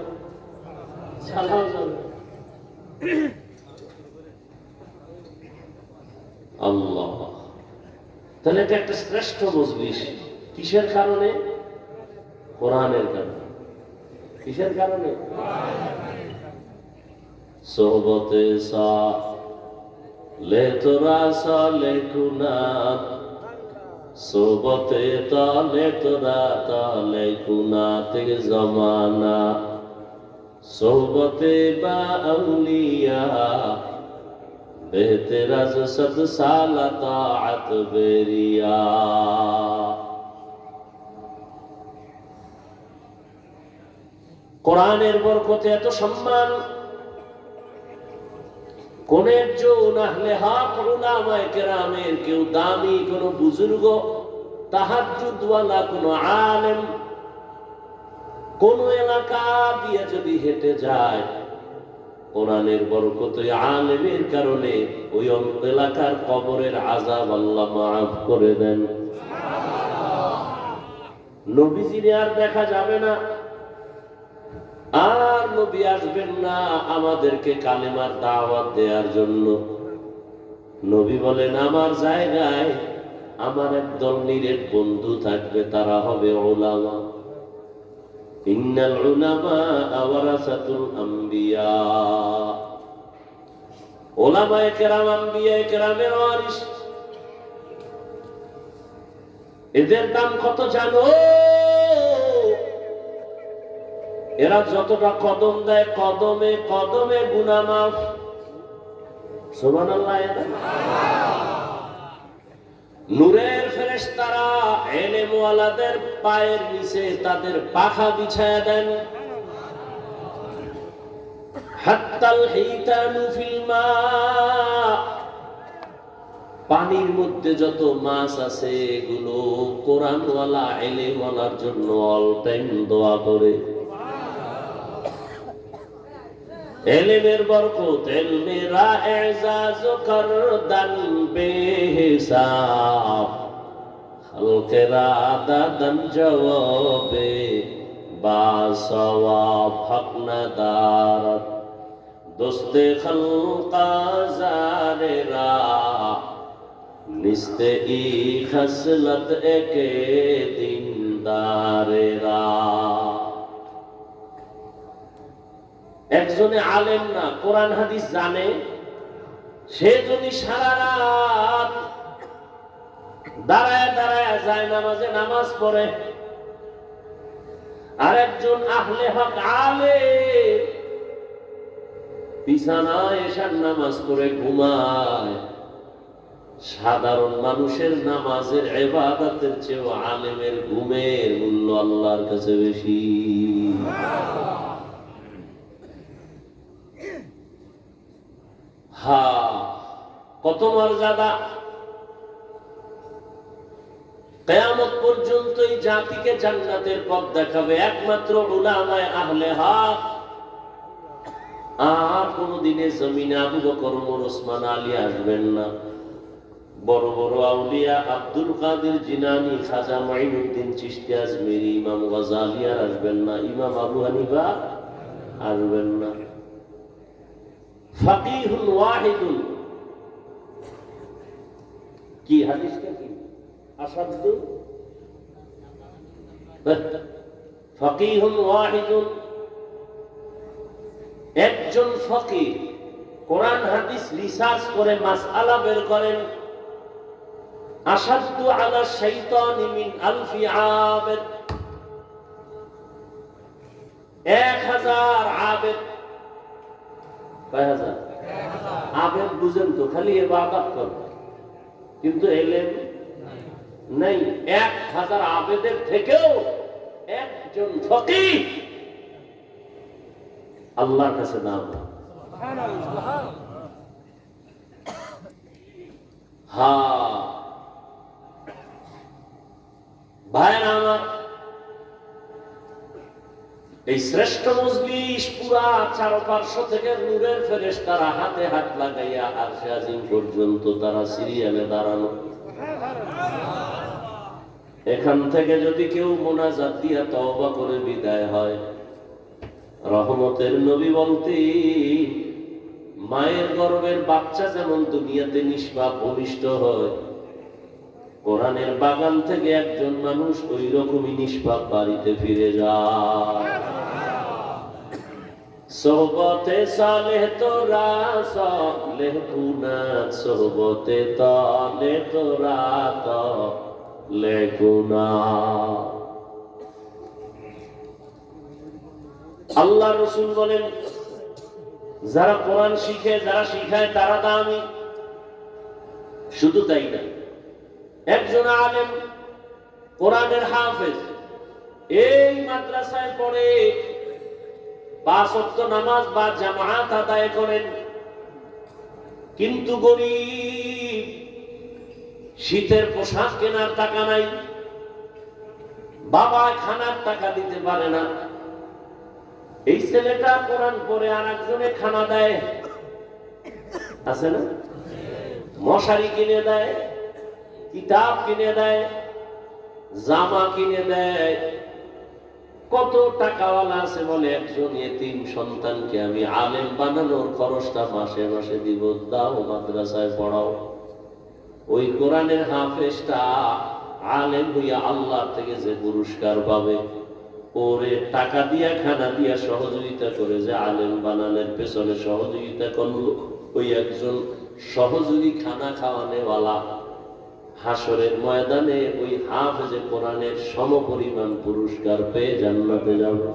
ছালাও যাবে। আল্লাহ, তাহলে এটা একটা শ্রেষ্ঠ মজলিস। কিসের কারণে? কোরআনের কারণে। কিসের কারণে? সোহবতে সালে তোরা সালে কুনা, সোহবতে তালে তোরা তালে কুনা থেকে জমানা, সোহবতে বা আউলিয়া বেহতেরা সদ সালা তাআত বেরিয়া। কোরআনের বরকতে এত সম্মান, কোন একজন আহলে হক উলামায়ে কেরামের কেউ দামি কোন বুজুর্গ, তাহাজ্জুদওয়ালা কোন আলেম কোন এলাকা দিয়ে যদি হেঁটে যায়, কোরআনের বরকতে আলেমের কারণে ওই এলাকার কবরের আযাব আল্লাহ মাফ করে দেন। নবীজিরে আর দেখা যাবে না, আর নবী আসবেন না আমাদেরকে কালেমার দাওয়াত দেওয়ার জন্য। নবী বলেন আমার জায়গায় আমার একদল নিরেট বন্ধু থাকবে, তারা হবে উলামা। ইন্নাল উলামা ওয়ারাসাতুল আম্বিয়া, উলামায়ে কেরাম আম্বিয়ায়ে কেরামের ওয়ারিস। এদের দাম কত জানো? এরা যতটা কদম দেয়, কদমে কদমে গুনাহ মাফ। সুবহানাল্লাহ। নূরের ফেরেশতারা ইলম ওয়ালাদের পায়ের নিচে তাদের পাখা বিছায়া দেন। হাত্তাল হিতানু ফিল মা, পানির মধ্যে যত মাছ আছে এগুলো কোরআনওয়ালা ইলম ওয়ালার জন্য অল টাইম দোয়া করে। ইলমের বরকত, ইলমেরা ইজাজ করদান বেহিসাব, খালকেরা দাদান জওয়াবে বা সওয়াব, হকনাদার দোস্তে খালকা জারেরা, নিস্তে ই খসলত একে দিনদারেরা। একজনে আলেম না, কোরআন হাদিস জানে, সে যদি সারা রাত দাঁড়ায় দাঁড়ায় যায় নামাজে নামাজ পড়ে, আর একজন আহলে হক আলেম বিছানায় এশার নামাজ পড়ে ঘুমায়, সাধারণ মানুষের নামাজের ইবাদতের চেয়ে আলেমের ঘুমের মূল্য আল্লাহর কাছে বেশি। কত মর্যাদা! কিয়ামত পর্যন্ত এই জাতিকে জান্নাতের পথ দেখাবে একমাত্র উলামায়ে আহলে হক। আর কোনদিনে জমিনে আবু বকর, ওমর, ওসমান, আলী আসবেন না। বড় বড় আউলিয়া আব্দুল কাদের জিলানী, খাজা মাইনুদ্দিন চিশতি আজমেরি, ইমাম গাজ্জালী আর আসবেন না, ইমাম আবু হানিফা আসবেন না। ফাকিহুন ওয়াহিদুন, কি হাদিসটা কি আসাদু, ফাকিহুন ওয়াহিদুন, একজন ফকিহ কোরআন হাদিস রিসার্চ করে মাসআলা বের করেন, আসাদু আলা শাইতানি মিন আলফি আবেদ, 1000 আবেদ। কয় হাজার? আবেদ বুঝেন তো, খালি ইবাদত করে। কিন্তু এলেম নাই। 1000 আবেদের থেকেও একজন ফকিহ আল্লাহর কাছে দাম। হ্যাঁ ভাইরা আমার, এই শ্রেষ্ঠ মজলিস পুরা চারপার্শ্ব থেকে নূরের ফেরেশতারা হাতে হাত লাগাইয়া আরশে আজিম পর্যন্ত তারা সিরিয়ালে দাঁড়ানো। এখান থেকে যদি কেউ মোনাজাত দিয়া তওবা করে বিদায় হয়, রহমতের নবী বলতে মায়ের গর্ভের বাচ্চা যেমন দুনিয়াতে নিষ্পাপ ভূমিষ্ঠ হয়, কোরআনের বাগান থেকে একজন মানুষ ওই রকমই নিষ্পাপ বাড়িতে ফিরে যায়। সোহবতে সালেহ তোরা সালেহ গুনাহ, সোহবতে তালে তোরা তালে গুনাহ। আল্লাহ রাসূল বলেন, যারা কোরআন শিখে, যারা শিখায় তারা দামি। শুধু তাই না, একজন আলেম কোরআনের হাফেজ এই মাদ্রাসায় পড়ে 5 ওয়াক্ত নামাজ বা জামাত আদায় করেন, কিন্তু গরীব, শীতের পোশাক কেনার টাকা নাই, বাবা খানার টাকা দিতে পারে না। এই ছেলেটা কোরআন পড়ে আর একজনে খানা দেয়, আছে না? মশারি কিনে দেয়, কিতাব কিনে দেয়, জামা কিনে দেয়। কত টাকাওয়ালা আছে বলে একজন এতিম সন্তানকে আমি আলেম বানানোর খরচটা মাসে মাসে দিব, দাও মাদ্রাসায় পড়াও। ওই কোরআনের হাফেজটা আলেম হইয়া আল্লাহ থেকে যে পুরস্কার পাবে, ওরে টাকা দিয়া খানা দিয়া সহযোগিতা করে যে আলেম বানানোর পেছনে সহযোগিতা করলো, ওই একজন সহযোগী খানা খাওয়ানেওয়ালা হাসরের ময়দানে ওই হাফেজে কোরআনের সমপরিমাণ পুরস্কার পেয়ে জান্নাতে যাবে।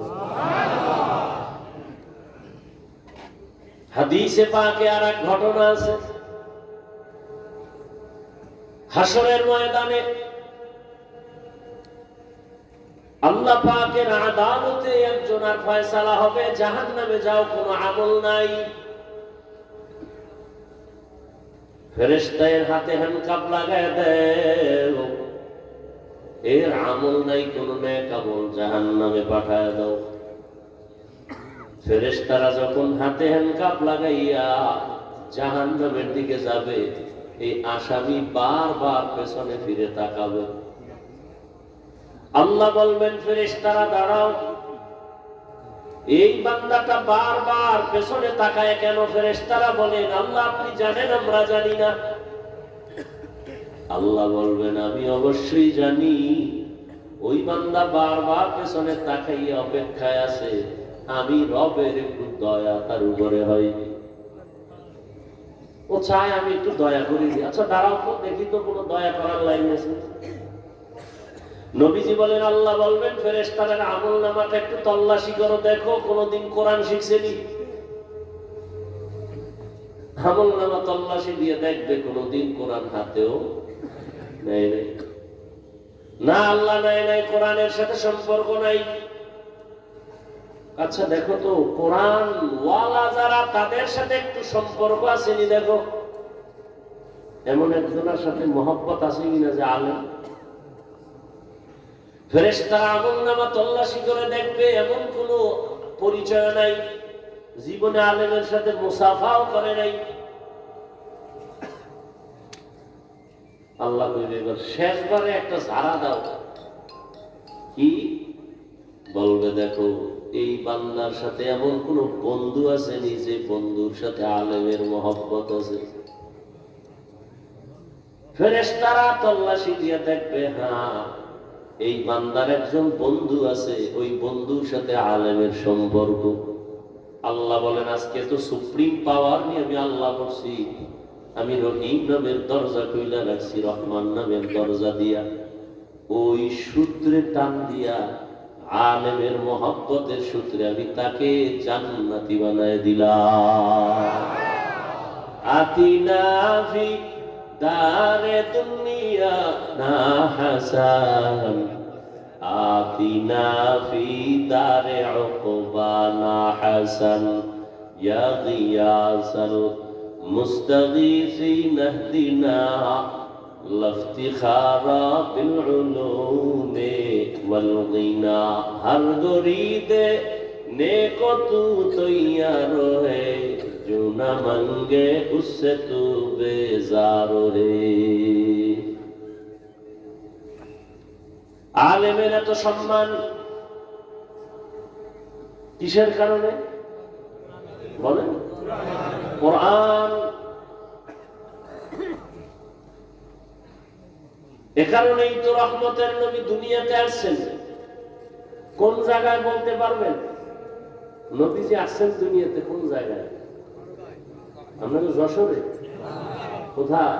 হাদিসে পাকে আর এক ঘটনা আছে, হাসরের ময়দানে আল্লাহ পাকের আদালতে একজনের ফয়সালা হবে, জাহান্নামে যাও, কোনো আমল নাই। ফেরেশতার হাতে হ্যান্ডকাপ লাগায় দেও, এর আমল নাই, কোন নেক আমল, জাহান্নামে পাঠায় দাও। ফেরেশতারা যখন হাতে হ্যান্ডকাপ লাগাইয়া জাহান্নামের দিকে যাবে, এই আসামি বারবার পেছনে ফিরে তাকাবে। আল্লাহ বলবেন, ফেরেশতারা দাঁড়াও। এই বান্দাটা বারবার পেছনে তাকায় কেন? ফেরেশতারা বলেন, আল্লাহ আপনি জানেন, আমরা জানি না। আল্লাহ বলবেন, আমি অবশ্যই জানি। ওই বান্দা বারবার পেছনে তাকাইয়া অপেক্ষায় আছে, আমি রবের একটু দয়া তার উপরে হয়, ও চায় আমি একটু দয়া করি। আচ্ছা দাঁড়াও তো, দেখি তো কোনো দয়া করার লাইন আছে। নবীজি বলেন, আল্লাহ বলবেন, ফেরেশতাদের আমল নামাটা একটু তল্লাশি করো, দেখো কোনদিন কোরআন শিখছেনি। আমল নামা তল্লাশি দিয়ে দেখবে কোনদিন কোরআন হাতেও নেয় নাই। না, আল্লাহ নেয় নাই, কোরআনের সাথে সম্পর্ক নাই। আচ্ছা দেখো তো, কোরআন ওয়ালা যারা, তাদের সাথে একটু সম্পর্ক আসেনি দেখো, এমন একজনের সাথে মহব্বত আছে কিনা যে আলেম। ফেরেশতারা আমলনামা তল্লাশি করে দেখবে, এমন কোন পরিচয় নাই, জীবনে আলেমের সাথে মুসাফাও করে নাই। আল্লাহ কইবে, এবার শেষবারে একটা ঝাড়া দাও। কি বলবে? দেখো এই বান্দার সাথে এমন কোন বন্ধু আছে নি যে বন্ধুর সাথে আলেমের মহব্বত আছে? ফেরেশতারা তল্লাশি দিয়ে দেখবে, হ্যাঁ এই বান্দার একজন বন্ধু আছে, ওই বন্ধুর সাথে আলেমের সম্পর্ক। আল্লাহ বলেন, আজকে তো সুপ্রিম পাওয়ার নিয়ে আমি আল্লাহ বলছি, আমি রহিম নামের দরজা খুইলা রাখছি, রহমান নামের দরজা দিয়া ওই সূত্রে টান দিয়া আলেমের মহব্বতের সূত্রে আমি তাকে জান্নাতি বানায় দিলাম। আতিনা ফি দারে দুনিয়া না হাসান আতিনা ফি দারে উকবানা হাসান ইয়া গিয়াসাল মুস্তাগীসিন ইহদিনা লাফতিখারা বিল উলুমি ওয়াল গিনা হর গরিদে नेको तू तैयार है जो न मंगे उससे तू बेजार है। आलेमेर एत सम्मान किसेर कारणे बोलेन? कुरआन। ए कारणेई तो रहमतेर नबी दुनियाते आसेन। कोन जायगाय बोलते पारबेन? নবীজি আসছেন দুনিয়াতে কোন জায়গায়? আপনাদের যশোরে? কোথায়?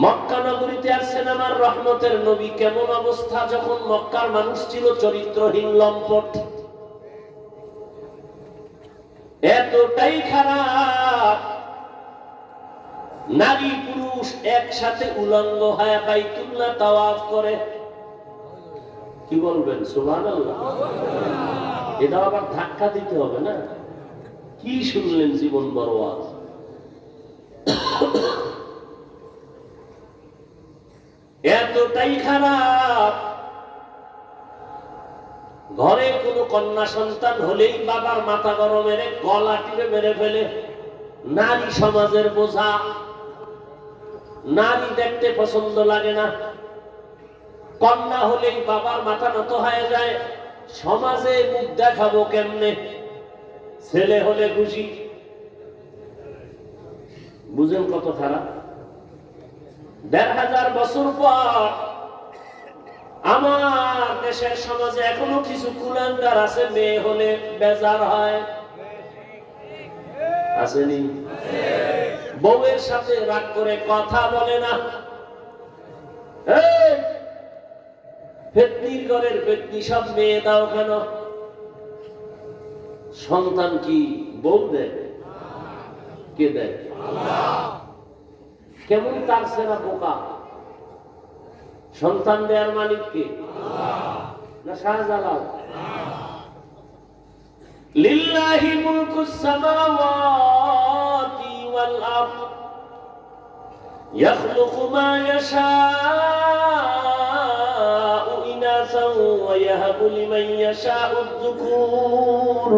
মক্কা নগরীতে আসছেন আমার রহমতের নবী। কেমন অবস্থা যখন মক্কার মানুষ ছিল চরিত্রহীন, লম্পট, এতটাই খারাপ, নারী পুরুষ একসাথে উলঙ্গ হয়ে বাইতুল্লাহ তাওয়াফ করে। কি বলবেন? সুবহানাল্লাহ। এটা আবার ধাক্কা দিতে হবে না? কি শুনলেন জীবন বরবাদ। এতটাই খারাপ, ঘরে কোনো কন্যা সন্তান হলেই বাবার মাথা গরম, মেরে গলা টিপে মেরে ফেলে। নারী সমাজের বোঝা, নারী দেখতে পছন্দ লাগে না। কন্যা হলেই বাবার মাথা নত হয়ে যায়, সমাজে মুখ দেখাবো কেমনে। ছেলে হলে খুশি। বুঝেন কত খারাপ। ১৫০০ বছর পর আমার দেশের সমাজে এখনো কিছু কুলাঙ্গার আছে, মেয়ে হলে বেজার হয়। আসেনি? বউয়ের সাথে রাগ করে কথা বলে না। পেতনির ঘরের পেতনি সব মেয়ে দাও কেন? সন্তান কি বউ দেয়? কে দেয়? কেমন তার সেরা বোকা। সন্তান দেয়ার মালিক কে? না শাহজালাল? লিল্লাহি মুলকুস সামাওয়াতি ওয়াল আরদ ইয়াখলুকু মা ইয়াশা ويهب لمن يشاء الذكور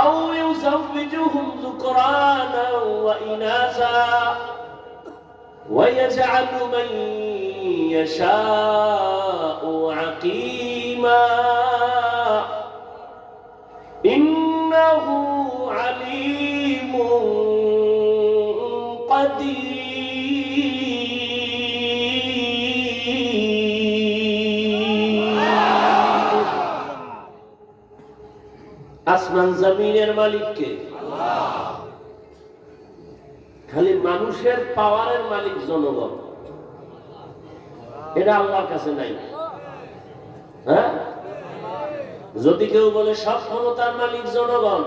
أو يزوجهم ذكرانا وإناثا ويجعل من يشاء عقيما إنه عليم قدير। আসমান জমিনের মালিক কে? খালি মানুষের পাওয়ারের মালিক জনগণ। এটা আল্লাহর কাছে নাই। হ্যাঁ, যদি কেউ বলে সব ক্ষমতার মালিক জনগণ,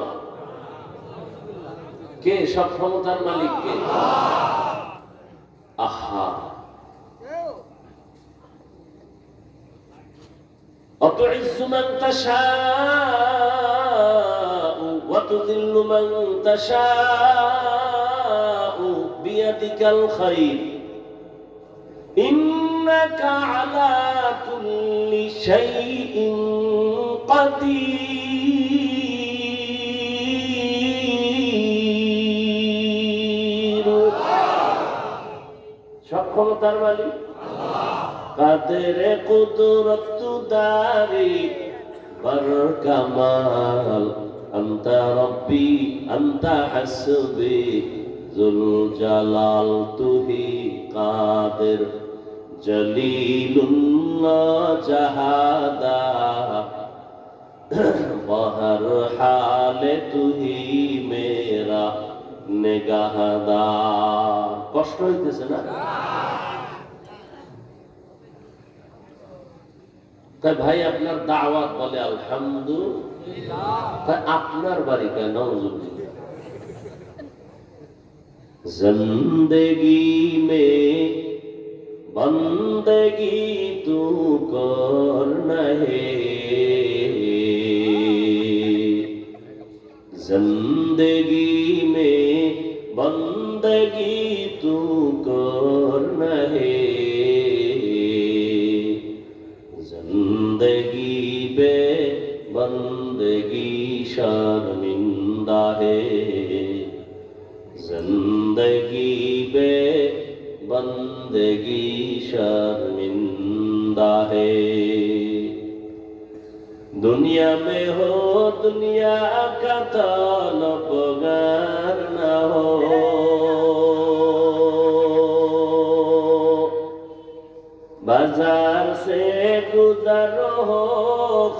কে সব ক্ষমতার মালিক? কে? আহা, অতুইজ্জু মান তাশাউ ওয়া তুযিল্লু মান তাশাউ বিয়াদিকাল খায়র ইন্নাকা আলা কুল্লি শাইইন কাদির। সব ক্ষমতার মালিক কাদের কুদরত দারি বর কামাল আনতা রব্বি আনতা হাসবি জুল জালাল তুহি কাদের জলিলুল্লাহ জাহাদা বহর হালে তুহি মেরা নিগাহদা। কষ্ট হইতেছে না? তাই ভাই আপনার দাওয়াত বলে আলহামদুলিল্লাহ, তাই আপনার বাড়ি কেন? जिंदगी में बंदगी तू करना है, जिंदगी में बंदगी तू करना है, जिंदगी बे बंदगी शर्मिंदा है, जिंदगी बे बंदगी शर्मिंदा है। दुनिया में हो दुनिया का तलबगार न हो, बाजार से गुजरो हो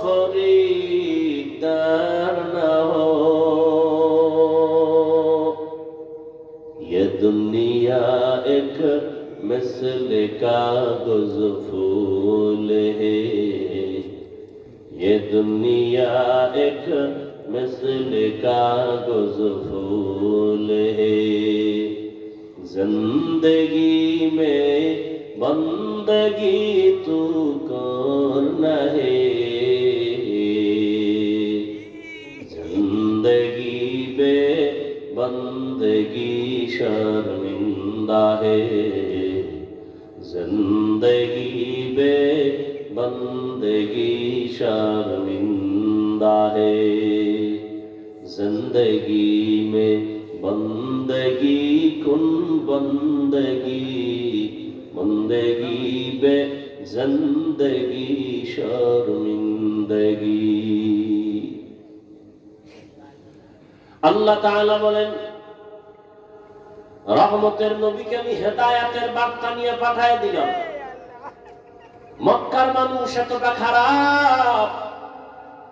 खरीदार न हो। ये दुनिया एक मिसल कागज फूल है, ये दुनिया एक मिसल कागज फूल है, जिंदगी में बंदगी तू करना है, जिंदगी में बंदगी शर्मिंदा है, जिंदगी में बंदगी शर्मिंदा है, जिंदगी में बंदगी कुन बंदगी, बंदगी बे जिंदगी शर्मिंदगी। আল্লাহ তাআলা বলেন, রহমতের নবীকে আমি হেদায়েতের বার্তা নিয়ে পাঠিয়ে দিলাম। মক্কার মানুষ এতটা খারাপ,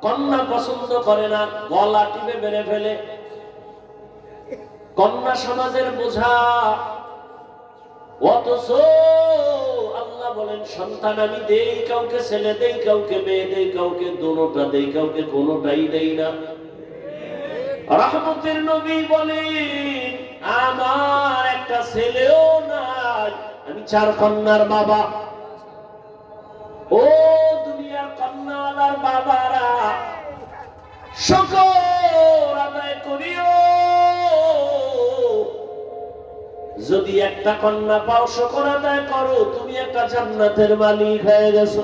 কন্যা পছন্দ করে না, গলা টিপে মেরে ফেলে, কন্যা সমাজের বোঝা। অথচ আল্লাহ বলেন, সন্তান আমি দেই, কাউকে ছেলে দেই, কাউকে মেয়ে দেই, কাউকে দোনোটা দেই, কাউকে কোনোটাই দেই না। রহমতের নবী বলেন, আমার একটা ছেলেও নাই, আমি 4 কন্যার বাবা। ও দুনিয়ার কন্যাওয়ালার বাবারা, শুকর আদায় করিও। যদি একটা কন্যা পাও, শুকর আদায় করো, তুমি একটা জান্নাতের মালিক হয়ে গেছো।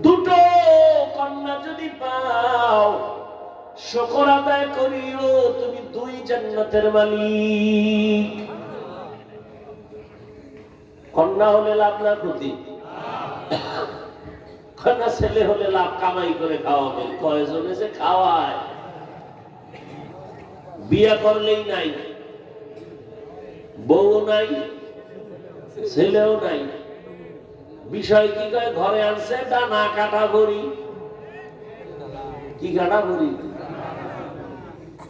2 কন্যা যদি পাও, শুকর আদায় করিও, তুমি 2 জান্নাতের মালিক। কন্যা হলে লাভ না ক্ষতি? কন্যা ছেলে হলে লাভ, কামাই করে খাওয়াবে। কয়জনে যে খাওয়ায়, বিয়া করলেই নাই, বউ নাই, ছেলেও নাই। বিষয় কি কয়, ঘরে আনছে ডানা কাটা ভরি। কি কাটা ভরি?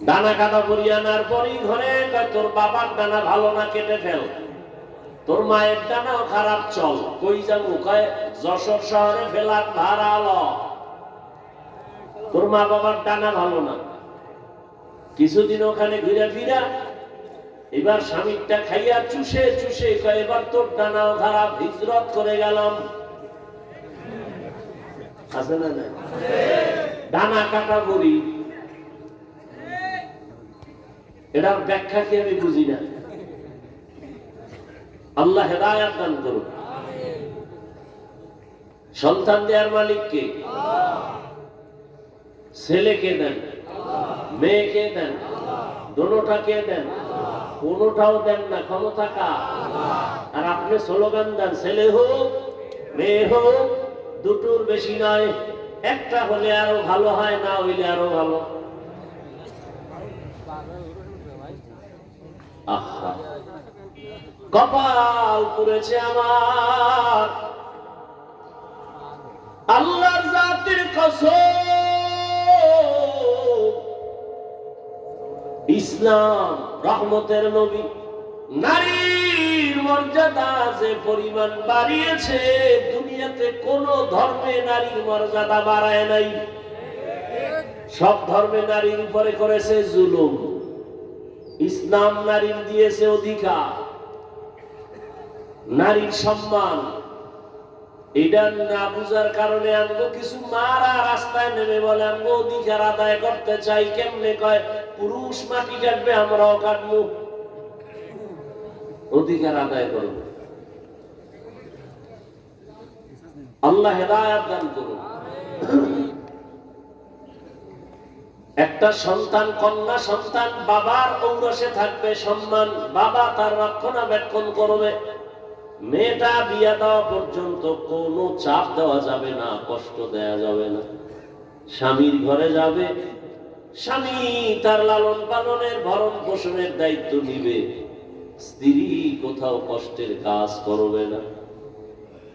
ডানা কাটা ভরি আনার পরই ঘরে কয়, তোর বাবার ডানা ভালো না, কেটে ফেল। তোর মায়ের ডানাও খারাপ, চল। কই যাবো? কয় যশোর শহরে ফেলার ভাড়া ল। তোর মা বাবার ডানা ভালো না। কিছুদিন ওখানে ঘুরে ফিরা, এবার স্বামীরটা খাইয়া চুষে চুষে কয়, এবার তোর ডানাও খারাপ, হিজরত করে গেলাম। আছে না? না, ডানা কাটা বড়ি, এটার ব্যাখ্যা কি আমি বুঝি না। আল্লাহ হেদায়েত দান করুন। সন্তান দেওয়ার মালিক কে? ছেলেকে দেন, মেয়েকে দেন, দোনোটাকে দেন, কোনোটাও দেন না, ক্ষমতা কার? আর আপনি স্লোগান দেন, ছেলে হোক মেয়ে হোক, 2টোর বেশি নয়, একটা হলে আরো ভালো হয়, না হইলে আরো ভালো। আহা, কপাল পুড়েছে আমার, আল্লাহর জাতের কসম। ইসলাম রহমতের নবী নারীর মর্যাদা যে পরিমাণ বাড়িয়েছে, দুনিয়াতে কোন ধর্মে নারীর মর্যাদা বাড়ায় নাই। সব ধর্মে নারীর উপরে করেছে জুলুম। ইসলাম নারীর দিয়েছে অধিকার, নারীর সম্মান। এটা না বুঝার কারণে আমগো কিছু মারা রাস্তায় নেমে বলে আমগো অধিকার আদায় করতে চাই। কেমনে কয়, পুরুষ মাটি কাটবে আমরাও কাটবো, অধিকার আদায় করব। আল্লাহ হেদায়েত দান করুন। একটা সন্তান, কন্যা সন্তান বাবার ঔরসে থাকবে, সম্মান, বাবা তার রক্ষণাবেক্ষণ করবে। মেয়েটা বিয়ে দেওয়া পর্যন্ত কোনো চাপ দেওয়া যাবে না, কষ্ট দেওয়া যাবে না। স্বামীর ঘরে যাবে, স্বামী তার লালন পালনের ভরণ পোষণের দায়িত্ব নিবে। স্ত্রী কোথাও কষ্টের কাজ করবে না।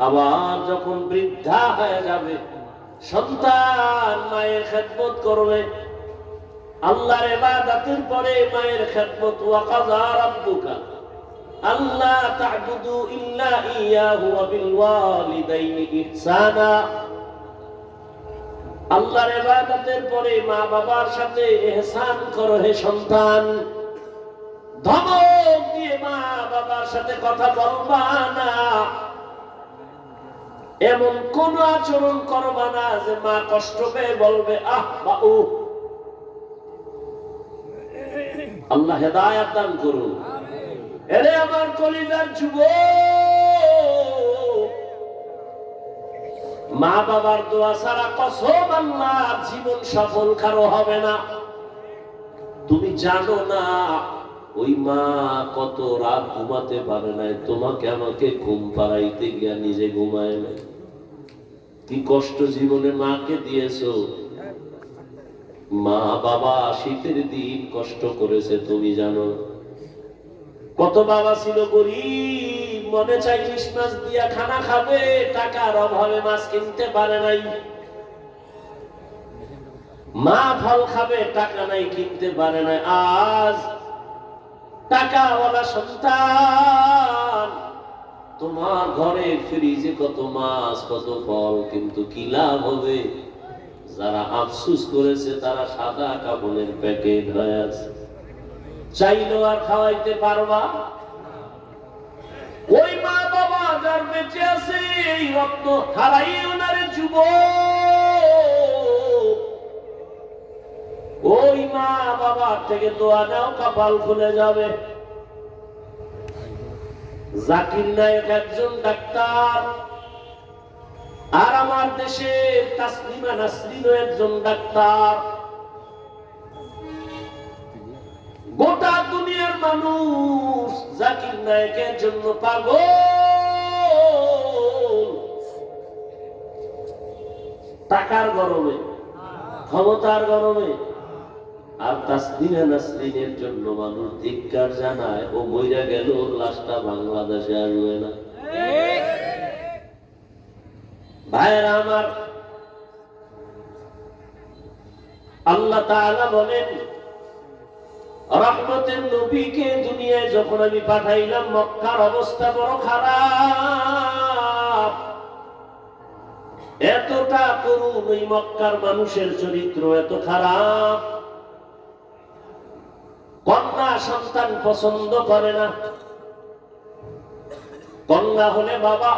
আবার যখন বৃদ্ধা হয়ে যাবে, সন্তান মায়ের খেদমত করবে। আল্লাহর ইবাদতের পরে মায়ের খেদমত। ওয়া কাযা রাব্বুকা আল্লা তা'বুদু ইল্লা ইয়াহু ওয়া বিল ওয়ালিদাইনি ইহসানা। আল্লাহর ইবাদতের পরে মা বাবার সাথে ইহসান করো হে সন্তান। ধমক দিয়ে মা বাবার সাথে কথা বলবা না, এমন কোন আচরণ করবা না যে মা কষ্ট পেয়ে বলবে আহ বা ও। আল্লাহ হেদায়েত দান করুন। এরে আমার কলিজার যুবক, মা বাবার দোয়া ছাড়া কসম আল্লাহ জীবন সফল কারো হবে না। তুমি জানো না ওই মা কত রাত ঘুমাতে পারে নাই, তোমাকে আমাকে ঘুম পাড়াইতে গিয়া নিজে ঘুমায় নাই। কি কষ্ট জীবনে মাকে দিয়েছো। মা বাবা শীতের দিন কষ্ট করেছে, তুমি জানো। কত বাবা ছিল গরিব, মনে চাই ইলিশ মাছ দিয়া খানা খাবে, টাকার অভাবে মাছ কিনতে পারে নাই। মা ফল খাবে, টাকা নাই, কিনতে পারে নাই। আজ টাকাওয়ালা সন্তান, তোমার ঘরে ফ্রিজে কত মাছ কত ফল, কিন্তু কি লাভ হবে? যারা আফসুস করেছে তারা সাদা কাপড়ের প্যাকেট হয়ে আছে। চাইলেও আর খাওয়াইতে পারবা? ওই মা বাবা যার বেঁচে আছে, এই রত্ন হারাইও না রে যুবক। ওই মা বাবার থেকে দোয়া নাও, কপাল খুলে যাবে। জাকির নায়েক একজন ডাক্তার, আর আমার দেশে তাসলিমা নাসরিনও একজন ডাক্তার। গোটা দুনিয়ার মানুষ জাকির নায়েকের জন্য পাগল। টাকার গরমে, ক্ষমতার গরমে। আর তাসলিমা নাসরিনের জন্য মানুষ ধিক্কার জানায়। ও মইরা গেল, ওর লাশটা বাংলাদেশে আসবে না। ভাইরা আমার, আল্লাহ তাআলা বলেন, রহমতের নবীকে দুনিয়ায় যখন আমি পাঠাইলাম, মক্কার অবস্থা বড় খারাপ। এতটা করুণ ওই মক্কার মানুষের চরিত্র, এত খারাপ। কন্যা সন্তান পছন্দ করে না। কন্যা হলে বাবা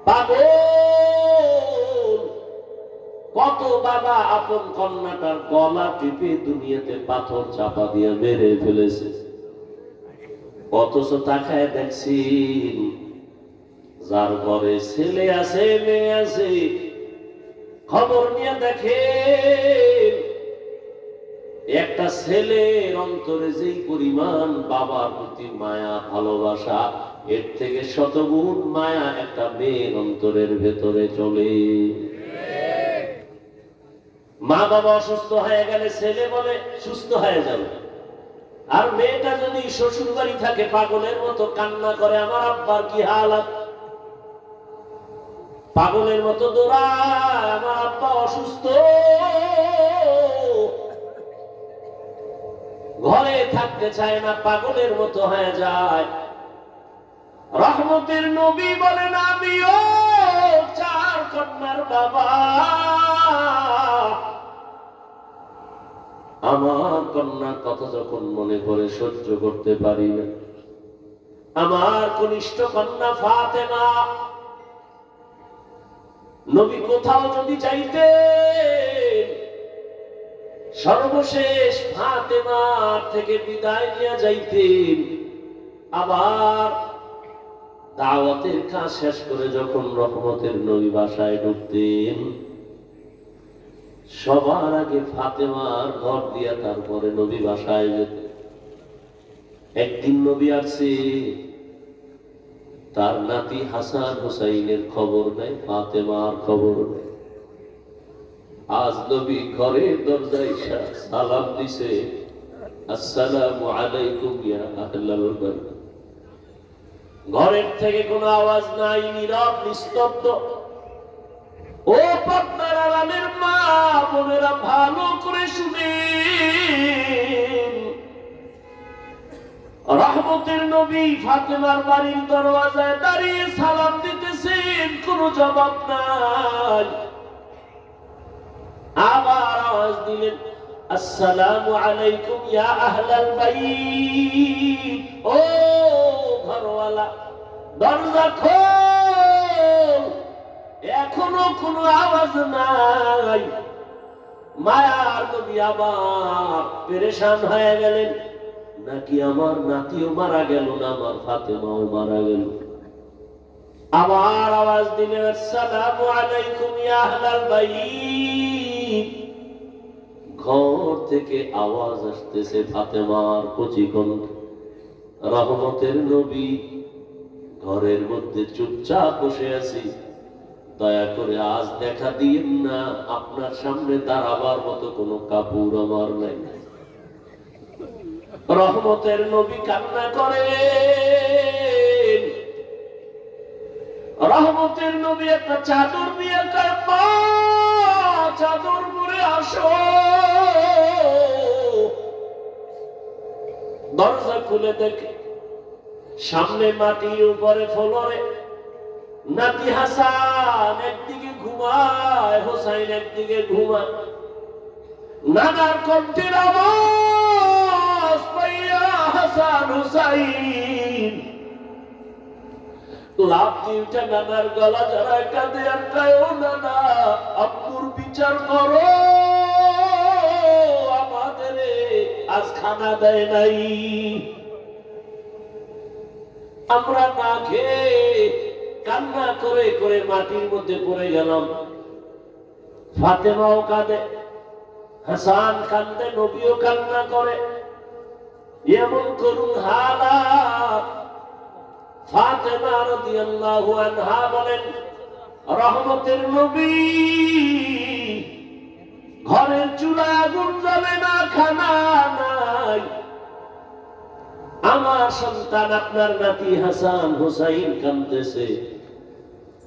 পাগল। কত বাবা আপন কন্যাটার গলা টিপে দুনিয়াতে পাথর চাপা দিয়ে মেরে ফেলেছে। অথচ তাকায় দেখছি যার ঘরে ছেলে আছে মেয়ে আছে, খবর নিয়ে দেখে একটা ছেলের অন্তরে যেই পরিমাণ বাবার প্রতি মায়া ভালোবাসা, এর থেকে শতগুণ মায়া একটা মেয়ের অন্তরের ভেতরে চলে। মা বাবা অসুস্থ হয়ে গেলে ছেলে বলে সুস্থ হয়ে যাবে, আর মেয়েটা যদি শ্বশুর বাড়ি থাকে পাগলের মতো কান্না করে, আমার আব্বার কি হালাত। পাগলের মতো দৌড়ায়, আমার আব্বা অসুস্থ। ঘরে থাকতে চায় না, পাগলের মতো হয়ে যায়। রহমতের নবী বলেন, আমিও চার কন্যার বাবা। আমার কন্যার কথা যখন মনে করে সহ্য করতে পারি না। আমার কনিষ্ঠ কন্যা ফাতেমা, নবী কোথাও যদি যাইতেন সর্বশেষ ফাতেমার থেকে বিদায় নিয়ে যাইতেন। আবার দাওয়াতের কাজ শেষ করে যখন রহমতের নবী বাসায় ঢুকতেন, সবার আগে ফাতেমার ঘর দিয়া তারপরে নবী বাসায় যেতেন। একদিন নবী আসছে, তার নাতি হাসান হুসাইনের খবর নেই, ফাতেমার খবর নেই। আজ নবী ঘরের দরজায় সালাম দিছে, আসসালামু আলাইকুম ইয়া আহলাল বাইত। ঘরের থেকে কোনো আওয়াজ নাই, নীরব নিস্তব্ধ। ও পাবনার আরামের মা বোনেরা, ভালো করে শুনেন, রহমতের নবী ফাতেমার বাড়ির দরওয়াজায় দাঁড়িয়ে সালাম দিতেছেন, কোনো জবাব নাই। আবার আওয়াজ দিলেন, আসসালামু আলাইকুম ইয়া আহলাল বাইত। ও ঘরওয়ালা, দরজা খোল। এখনো কোনো আওয়াজ নাই। মায়ার নবী আবার পেরেশান হয়ে গেলেন, নাকি আমার নাতিও মারা গেল না, আমার ফাতেমাও মারা গেল। আবার আওয়াজ দিলেন, আসসালামু আলাইকুম ইয়া আহলাল বাইত। ঘর থেকে আওয়াজ আসতেছে ফাতেমার কচি কণ্ঠ। রহমতের নবী, ঘরের মধ্যে চুপচাপ বসে আছি, দয়া করে আজ দেখা দিয়েন না, আপনার সামনে দাঁড়াবার মতো কোনো কাপড় আমার নাই। রহমতের নবী কান্না করেন। রহমতের নবী একটা চাদর দিয়ে কয়, মা চাদর পরে আসো। দরজা খুলে দেখে সামনে মাটির উপরে ফ্লোরে নাতি হাসান একদিকে ঘুমায়, হোসাইন একদিকে ঘুমায়। নানার কণ্ঠের আওয়াজ পাইয়া হাসান হুসাইন লাফ দিয়ে উঠে নানার গলা জড়ায় কাঁদে আর কয়, ও নানা, আব্বুর বিচার করো, আমাদের আজ খানা দেয় নাই, আমরা না খেয়ে কান্না করে করে মাটির মধ্যে পড়ে গেলাম। ফাতেমাও কাঁদে, হাসান কান্দে, নবীও কান্না করে। এমন করুন হালাত। ফাতেমা রাদিয়াল্লাহু আনহা বলেন, রহমতের নবী, ঘরের চুলায় আগুন জ্বলে না, খানা নাই। আমার সন্তান আপনার নাতি হাসান হুসাইন কাঁদতেছে,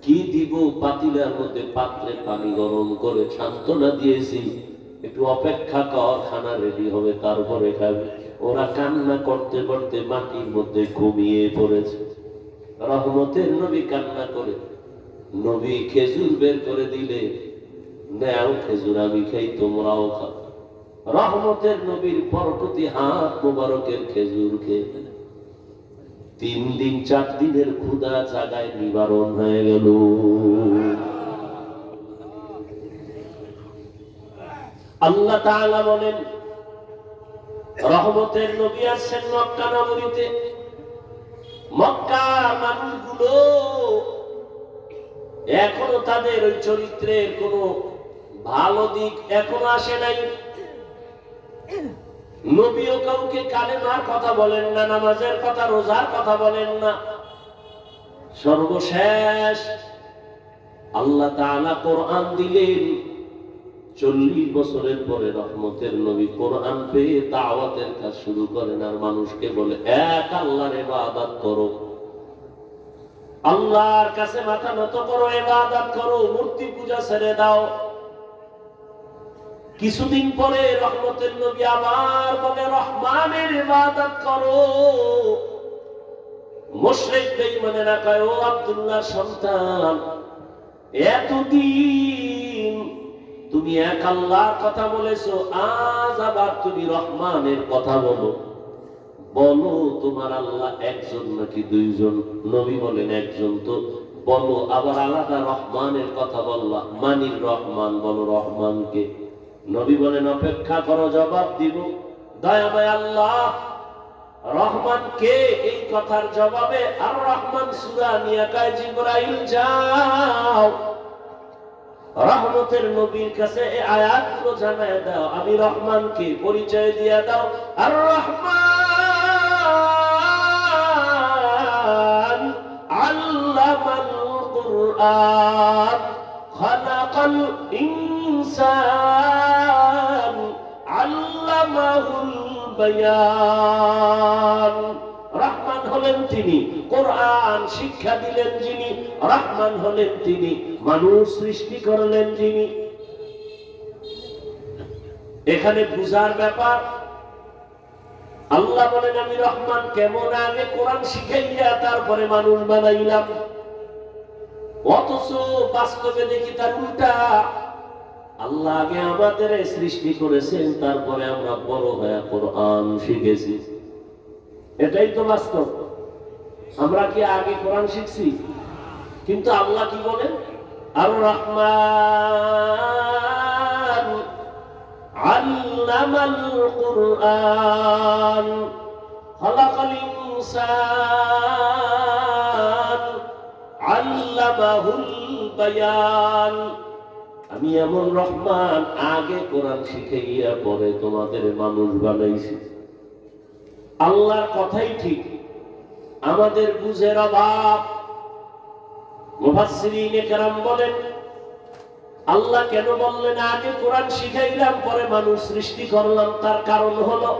কি দিব? পাতিলার মধ্যে পাত্রে পানি গরম করে সান্ত্বনা দিয়েছি, একটু অপেক্ষা কর, খানা রেডি হবে তারপরে খাবে। ওরা কান্না করতে করতে মাটির মধ্যে ঘুমিয়ে পড়েছে। রহমতের নবী কান্না করে, নবী খেজুর বের করে দিলে, নেও খেজুর, আমি খাই, তোমরাও খাও। রহমতের নবীর বরকতি হাত মোবারকের খেজুর খেয়ে 3 দিন 4 দিনের ক্ষুধা জাগায় নিবারণ হয়ে গেল। আল্লাহ তাআলা বলেন, রহমতের নবী আসছেন মক্কা নগরীতে। মক্কার মানুষগুলো এখনো তাদের ওই চরিত্রের কোনো ভালো দিক এখনো আসে নাই। নবীও কাউকে কালেমার কথা বলেন না, নামাজের কথা, রোজার কথা বলেন না। সর্বশেষ আল্লাহ তাআলা কোরআন দিলেন। 40 বছরের পরে রহমতের নবী কোরআন পেয়ে দাওয়াতের কাজ শুরু করেন, আর মানুষকে বলে, এক আল্লাহর ইবাদত করো, আল্লাহর কাছে মাথা নত করো, ইবাদত করো, মূর্তি পূজা ছেড়ে দাও। কিছুদিন পরে রহমতের নবী আবার বলে, রহমানের ইবাদত করো। মুশরিক বেঈমানেরা কয়, ও আব্দুল্লাহর সন্তান, এতদিন তুমি এক আল্লাহর কথা বলেছো, আজ আবার তুমি রহমানের কথা বলো। বলো তোমার আল্লাহ একজন নাকি দুইজন? নবী বলেন একজন। তো বলো আবার আলাদা রহমানের কথা বললা, মানির রহমান, বলো রহমানকে। নবী বলেন অপেক্ষা করো, জবাব দিব। দয়াময় আল্লাহ রহমান কে? এই কথার জবাবে আর রহমান সূরা নিয়ে কয় জিবরাইল যাও রহমতের নবীর কাছে এই আয়াতগুলো জানায় দাও, আমি রহমানকে পরিচয় দিয়ে দাও। আর রহমান আল্লামাল কুরআন খালাকাল ইনসান আল্লামাহুল বায়ান। রহমান হলেন তিনি, কোরআন শিক্ষা দিলেন যিনি। রহমান হলেন তিনি, মানুষ সৃষ্টি করলেন যিনি। এখানে বুঝার ব্যাপার। আল্লাহ বলেন আমি রহমান, কেমন? আগে কোরআন শিখাইয়া তারপরে মানুষ বানাইলাম। অথচ বাস্তবে দেখি তার উল্টা। আল্লাহ আগে আমাদের সৃষ্টি করেছেন, তারপরে আমরা বড় হয়ে কোরআন শিখেছি। এটাই তো বাস্তব। আমরা কি আগে কোরআন শিখছি? কিন্তু আল্লাহ কি বলেন? আর রহমান আল্লামাল কুরআন খালাকাল ইনসান আল্লামাহুল বায়ান। আমি এমন রহমান, আগে কোরআন শিখাইয়া পরে তোমাদের মানুষ বানাইছি। আল্লাহর কথাই ঠিক, আমাদের বুঝের অভাব। মুফাসসিরিনে কেরাম বলেন আল্লাহ কেন বললেন আগে কোরআন শিখাইলাম পরে মানুষ সৃষ্টি করলাম? তার কারণ হলো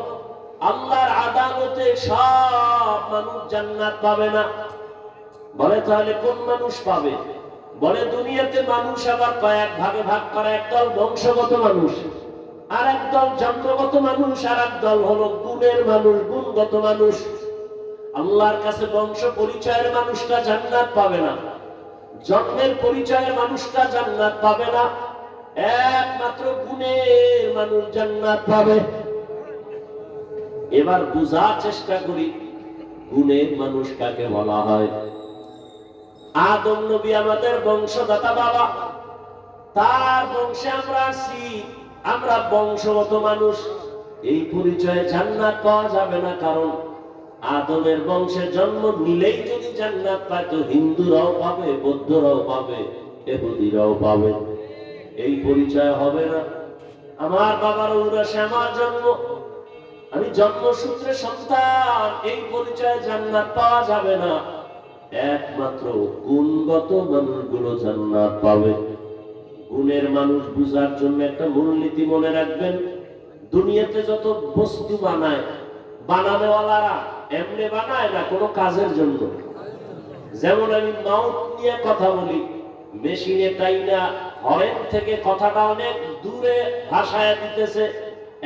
আল্লাহর আদালতে সব মানুষ জান্নাত পাবে না। বলে তাহলে কোন মানুষ পাবে? বলে দুনিয়াতে মানুষ আবার কয়েক ভাগে ভাগ করা, একদল বংশগত মানুষ, আর একদল জন্মগত মানুষ, আর একদল হলো গুণের মানুষ, গুণগত মানুষ। আল্লাহর কাছে বংশ পরিচয়ের মানুষটা জান্নাত পাবে না, জন্মের পরিচয়ের মানুষটা জান্নাত পাবে না, একমাত্র গুণের মানুষ জান্নাত পাবে। এবার বুঝার চেষ্টা করি গুণের মানুষ কাকে বলা হয়। আদম নবী আমাদের বংশদাতা বাবা, তার বংশে আমরা আছি, আমরা বংশগত মানুষ। এই পরিচয়ে জান্নাত পাওয়া যাবে না, কারণ আদমের বংশে জন্ম নিলেই যদি জান্নাত পায় তো হিন্দুরাও পাবে, বৌদ্ধরাও পাবে, ইহুদিরাও পাবে। এই পরিচয় হবে না। আমার বাবার ঔরসে আমার জন্ম, আমি জন্মসূত্রে সন্তান, এই পরিচয়ে জান্নাত পাওয়া যাবে না। একমাত্র গুণগত মানুষগুলো জান্নাত পাবে। গুণের মানুষ বুঝার জন্য একটা মূলনীতি মনে রাখবেন। দুনিয়াতে যত বস্তু বানায়, বানানোওয়ালারা এমনি বানায় না, কোনো কাজের জন্য। যেমন আমি মাউথ নিয়ে কথা বলি, মেশিনে তাই না হরেন থেকে কথাটা অনেক দূরে ভাষায় দিতেছে।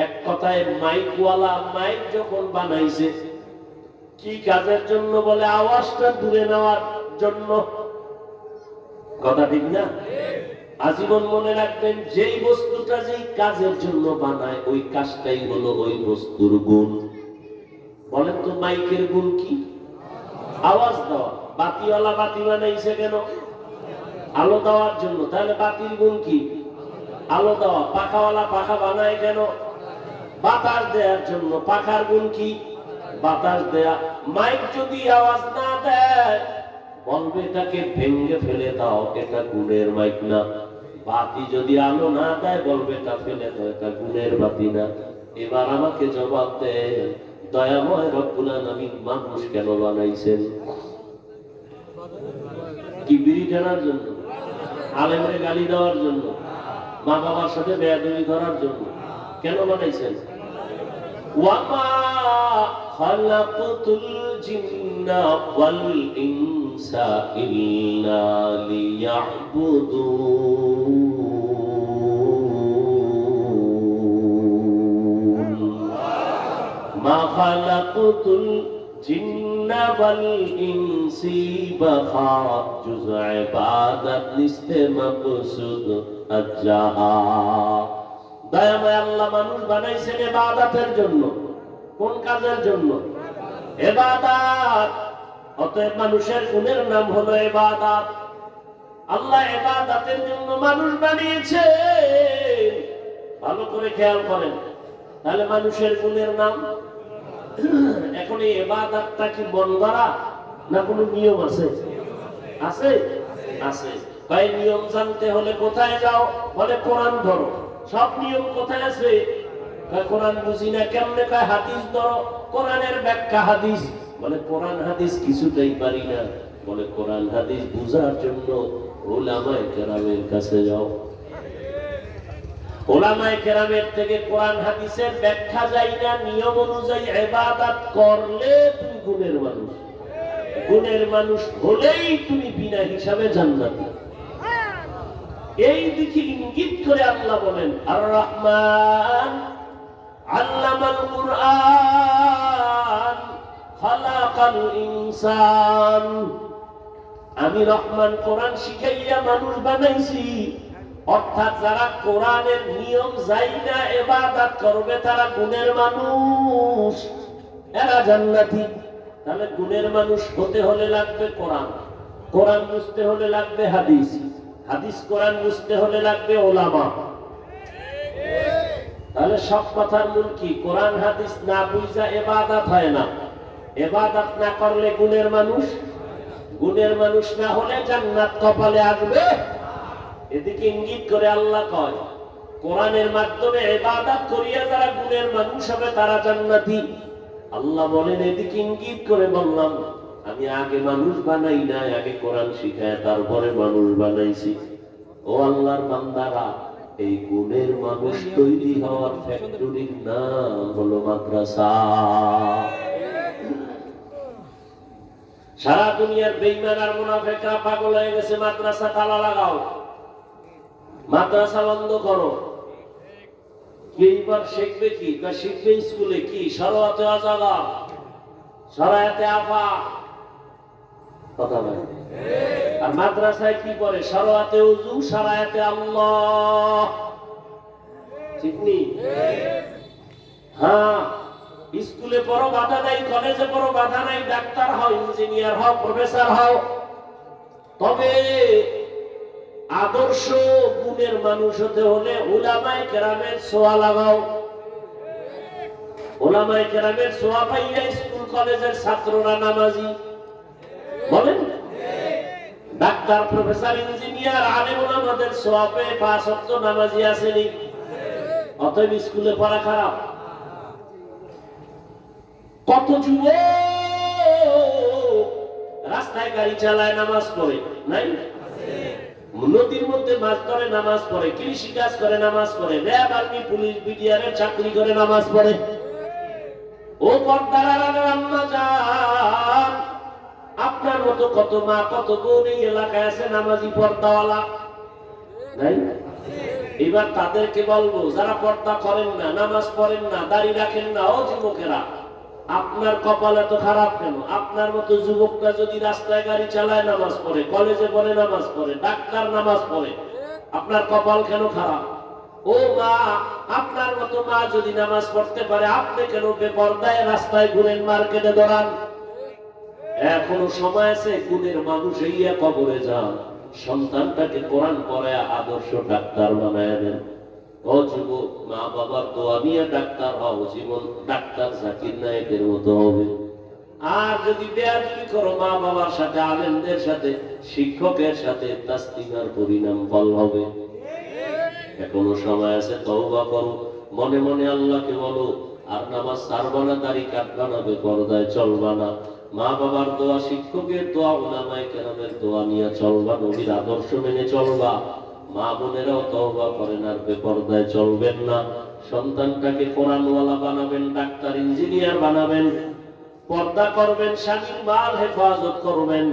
এক কথায় মাইকওয়ালা মাইক যখন বানাইছে, কি কাজের জন্য? বলে আওয়াজটা দূরে নেওয়ার জন্য। কথা ঠিক না? আজীবন মনে রাখবেন, যেই বস্তুটা যেই কাজের জন্য বানায় ওই কাজটাই হলো ওই বস্তুর গুণ। বলেন তো মাইকের গুণ কি? আওয়াজ দেওয়া। বাতিওয়ালা বাতি বানাইছে কেন? আলো দেওয়ার জন্য। তাহলে বাতির গুণ কি? আলো দেওয়া। পাখাওয়ালা পাখা বানায় কেন? বাতাস দেওয়ার জন্য। পাখার গুণ কি? বাতাস দেয়া। মাইক যদি আওয়াজ না দেয় বলবে এটাকে ভেঙে ফেলে দাও, এটা গুণের মাইক না। বাতি যদি আলো না দেয় বলবে এটা ফেলে দাও, এটা গুণের বাতি না। এবার আমাকে জবাব দেন, দয়াময় রব্বুল আলামিন মানুষ কেন বানাইছেন? কি বিড়ি টানার জন্য? আলেমরে গালি দেওয়ার জন্য? মা বাবার সাথে বেয়াদবি করার জন্য? কেন বানাইছেন? ওয়ামা খালাকতুল জিন্না ওয়াল ইনসা ইল্লা লিয়াবুদুন। মা খালাকতুল জিন্না ওয়াল ইনসি বাখা জুজ ইবাদত নিস্তে মাকসুদ আজ্জাহা। দয়াময় আল্লাহ মানুষ বানাইছেন ইবাদতের জন্য। কোন কাজের জন্য? ইবাদত। অতএব মানুষের গুণের নাম হলো ইবাদত। আল্লাহ ইবাদতের জন্য মানুষ বানিয়েছে। ভালো করে খেয়াল করেন, তাহলে মানুষের গুণের নাম। এখন এই ইবাদতটা কি মন গড়া না কোনো নিয়ম আছে? আছে, আছে। ভাই নিয়ম জানতে হলে কোথায় যাও? বলে কোরআন ধরো। সব নিয়ম কোথায় আছে? কোরআন বুঝি না কেমনে? কয় হাদিস ধরো, কোরআনের ব্যাখ্যা হাদিস। বলে কোরআন হাদিস কিছুতেই পারি না। বলে কোরআন হাদিস বুঝার জন্য উলামায়ে কেরামের কাছে যাও। উলামায়ে কেরামের থেকে কোরআন হাদিসের ব্যাখ্যা যাই না, নিয়ম অনুযায়ী ইবাদত করলে তুমি গুণের মানুষ। গুণের মানুষ হলেই তুমি বিনা হিসাবে জান্নাতি। এই দিকে ইঙ্গিত করে আল্লাহ বলেন, আর রহমান আল্লামাল কুরআন খালাকাল ইনসান। আমি রহমান কোরআন শিখাইয়া মানুষ বানাইছি। অর্থাৎ যারা কোরআনের নিয়ম যাই না ইবাদত করবে তারা গুণের মানুষ, এরা জান্নাতি। তাহলে গুণের মানুষ হতে হলে লাগবে কোরআন, কোরআন বুঝতে হলে লাগবে হাদিস, হাদিস কোরআন বুঝতে হলে লাগবে ওলামা। তাহলে সব কথার মূল কি? কোরআন হাদিস না বুঝা ইবাদত হয় না। ইবাদত না করলে গুণের মানুষ, গুণের মানুষ না হলে জান্নাত কপালে আসবে। এদিকে ইঙ্গিত করে আল্লাহ কয়, কোরআনের মাধ্যমে ইবাদত করিয়া যারা গুণের মানুষ হবে তারা জান্নাতি। আল্লাহ বলেন, এদিকে ইঙ্গিত করে বললাম আমি আগে মানুষ বানাই নাই, আগে কোরআন শিখায় তারপরে মানুষ বানাইছি। ও আল্লাহর বান্দারা, এই গুণের মানুষ তৈরি হওয়ার ফ্যাক্টরির নাম হলো মাদ্রাসা। সারা দুনিয়ার বেঈমান আর মুনাফিকরা পাগল হয়ে গেছে, মাদ্রাসা তালা লাগাও, মাদ্রাসা বন্ধ করো। এইবার শিখবে কি? শিখবে স্কুলে কি? সরাতে আজাদা, সরাতে আফা, কথা বলে। আর মাদ্রাসায় কি করে? সরাতে উজু, সরাতে আল্লাহ। ঠিক নেই? হ্যাঁ, স্কুলে পড়ো বাধা নাই, কলেজে পড়ো বাধা নাই, ডাক্তার হও, ইঞ্জিনিয়ার হও, প্রফেসর হও। তবে আদর্শ গুণের মানুষ হতে হলে উলামায়ে কেরামের ছোঁয়া লাগাও। উলামায়ে কেরামের ছোঁয়া পাইয়া স্কুল কলেজের ছাত্ররা নামাজি। বলেন, ডাক্তার, প্রফেসর, ইঞ্জিনিয়ার, আলেম ওলামাদের ছোঁয়া পেয়ে 5 ওয়াক্ত নামাজি আসেনি। অতএব স্কুলে পড়া খারাপ। কত যুবক রাস্তায় গাড়ি চালায়, নামাজ পড়ে নাই? নদীর মধ্যে মাছ ধরে নামাজ পড়ে, কৃষি কাজ করে নামাজ পড়ে, র্যাব, আর্মি, পুলিশ, বিডিআরের চাকরি করে নামাজ পড়ে। ও পর্দার আড়ালের আম্মা জান, আপনার মতো কত মা, কত বোন এই এলাকায় আছে নামাজি পর্দাওয়ালা নাই? এবার তাদেরকে বলবো, যারা পর্দা করেন না, নামাজ পড়েন না, দাড়ি রাখেন না, ও যুবকেরা, আপনার কপাল এত খারাপ কেন? আপনার মতো যুবকরা যদি রাস্তায় গাড়ি চালায় নামাজ পড়ে, কলেজে পড়ে নামাজ পড়ে, ডাক্তার নামাজ পড়ে, আপনার কপাল কেন খারাপ? ও মা, আপনার মতো মা যদি নামাজ পড়তে পারে, আপনি কেন বেপরদায় রাস্তায় ঘুরেন, মার্কেটে দৌড়ান? এখনো সময় আছে, গুণের মানুষ হইয়া কবরে যান, সন্তানটাকে কোরআন পড়ায় আদর্শ ডাক্তার বানায় দেন। ও যুবক, মা বাবার দোয়া নিয়ে ডাক্তার হও, জীবন ডাক্তার জাকির নায়েকের মতো হবে। আর যদি বেয়াদবি করো মা বাবার সাথে, আলেমদের সাথে, শিক্ষকের সাথে, তাসলিমার পরিণাম ফল হবে। এখনো সময় আছে, তওবা করো, মনে মনে আল্লাহকে বলো, আর নামাজ ছাড়বা না, দাড়ি কাটবা না, বেপরদায় চলবা না, মা বাবার দোয়া, শিক্ষকের দোয়া, উলামায়ে কেরামের দোয়া নিয়ে চলবা, নবীর আদর্শ মেনে চলবা। মা বোনেরাও তওবা করেন, আর বেপরদায় চলবেন না। সন্তানটাকে কোরআনওয়ালা বানাবেন, ডাক্তার, ইঞ্জিনিয়ার বানাবেন, পর্দা করবেন, স্বামীর মাল হেফাজত করবেন।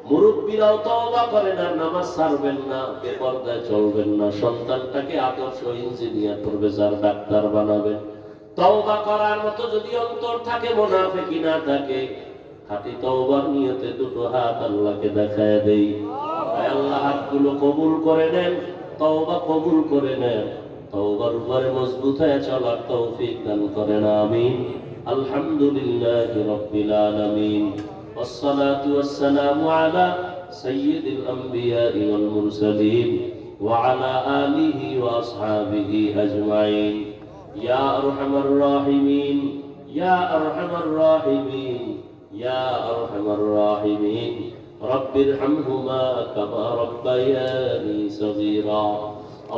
মুরব্বীরাও তওবা করেন, আর নামাজ ছাড়বেন না, বেপরদায় চলবেন না। সন্তানটাকে আদর্শ ইঞ্জিনিয়ার, প্রফেসর, ডাক্তার বানাবেন। তওবা করার মতো যদি অন্তর থাকে, মুনাফিকি না থাকে, খাঁটি তওবার নিয়তে দুটো হাত আল্লাহকে দেখায় দেই। আল্লাহ হাতগুলো কবুল করে নেন। তওবা কবুল করে নেন, তওবার উপরে মজবুত হয়ে চলার তৌফিক দান করেন, আমিন। আলহামদুলিল্লাহি রাব্বিল আলামিন, ওয়াসসালাতু ওয়াসসালামু আলা সাইয়্যিদিল আমবিয়াই ওয়াল মুরসালিন ওয়া আলা আলিহি ওয়া আসহাবিহি আজমাইন। ইয়া আরহামার রাহিমিন, ইয়া আরহামার রাহিমিন, ইয়া আরহামার রাহিমিন। রব্বিরহামহুমা কামা রাব্বায়ানি সগীরা।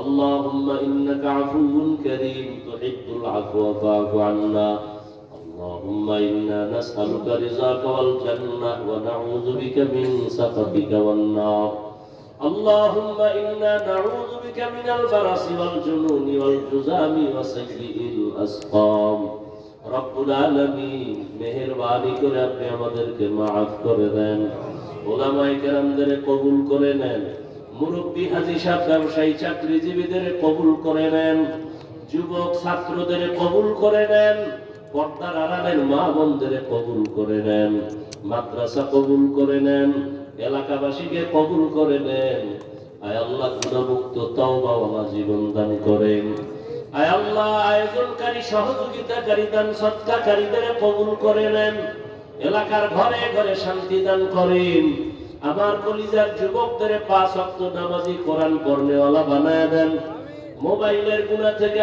اللهم إنك عفو كريم تحب العفو فاعف عنا. اللهم إنا نسألك رضاك والجنة ونعوذ بك من سخطك والنار. اللهم إنا نعوذ بك من البرص والجنون والجذام وسيء الأسقام. রব্বুল আলামিন, মেহেরবানি করে আপনি আমাদেরকে মাফ করে দেন, উলামায়ে কেরামদের কবুল করে নেন, মুরব্বী হাজী সাহেব ব্যবসায়ী চাকরিজীবীদের কবুল করে নেন, যুবক ছাত্রদের কবুল করে নেন, পর্দার আড়ালের মা বোনদের কবুল করে নেন, মাদ্রাসা কবুল করে নেন, এলাকাবাসীকে কবুল করে নেন। আয় আল্লাহ, গুনাহমুক্ত তওবাওয়ালা জীবন দান করেন। আয় আল্লাহ, আয়োজনকারী, সহযোগিতাকারী, দান সৎকারীদের কবুল করে নেন। এলাকার ঘরে ঘরে শান্তি দান করেন। আমার কলিজার যুবকদের 5 ওয়াক্ত নামাজি, কোরআন পড়নেওয়ালা বানায় দেন। মোবাইলের গুনাহ থেকে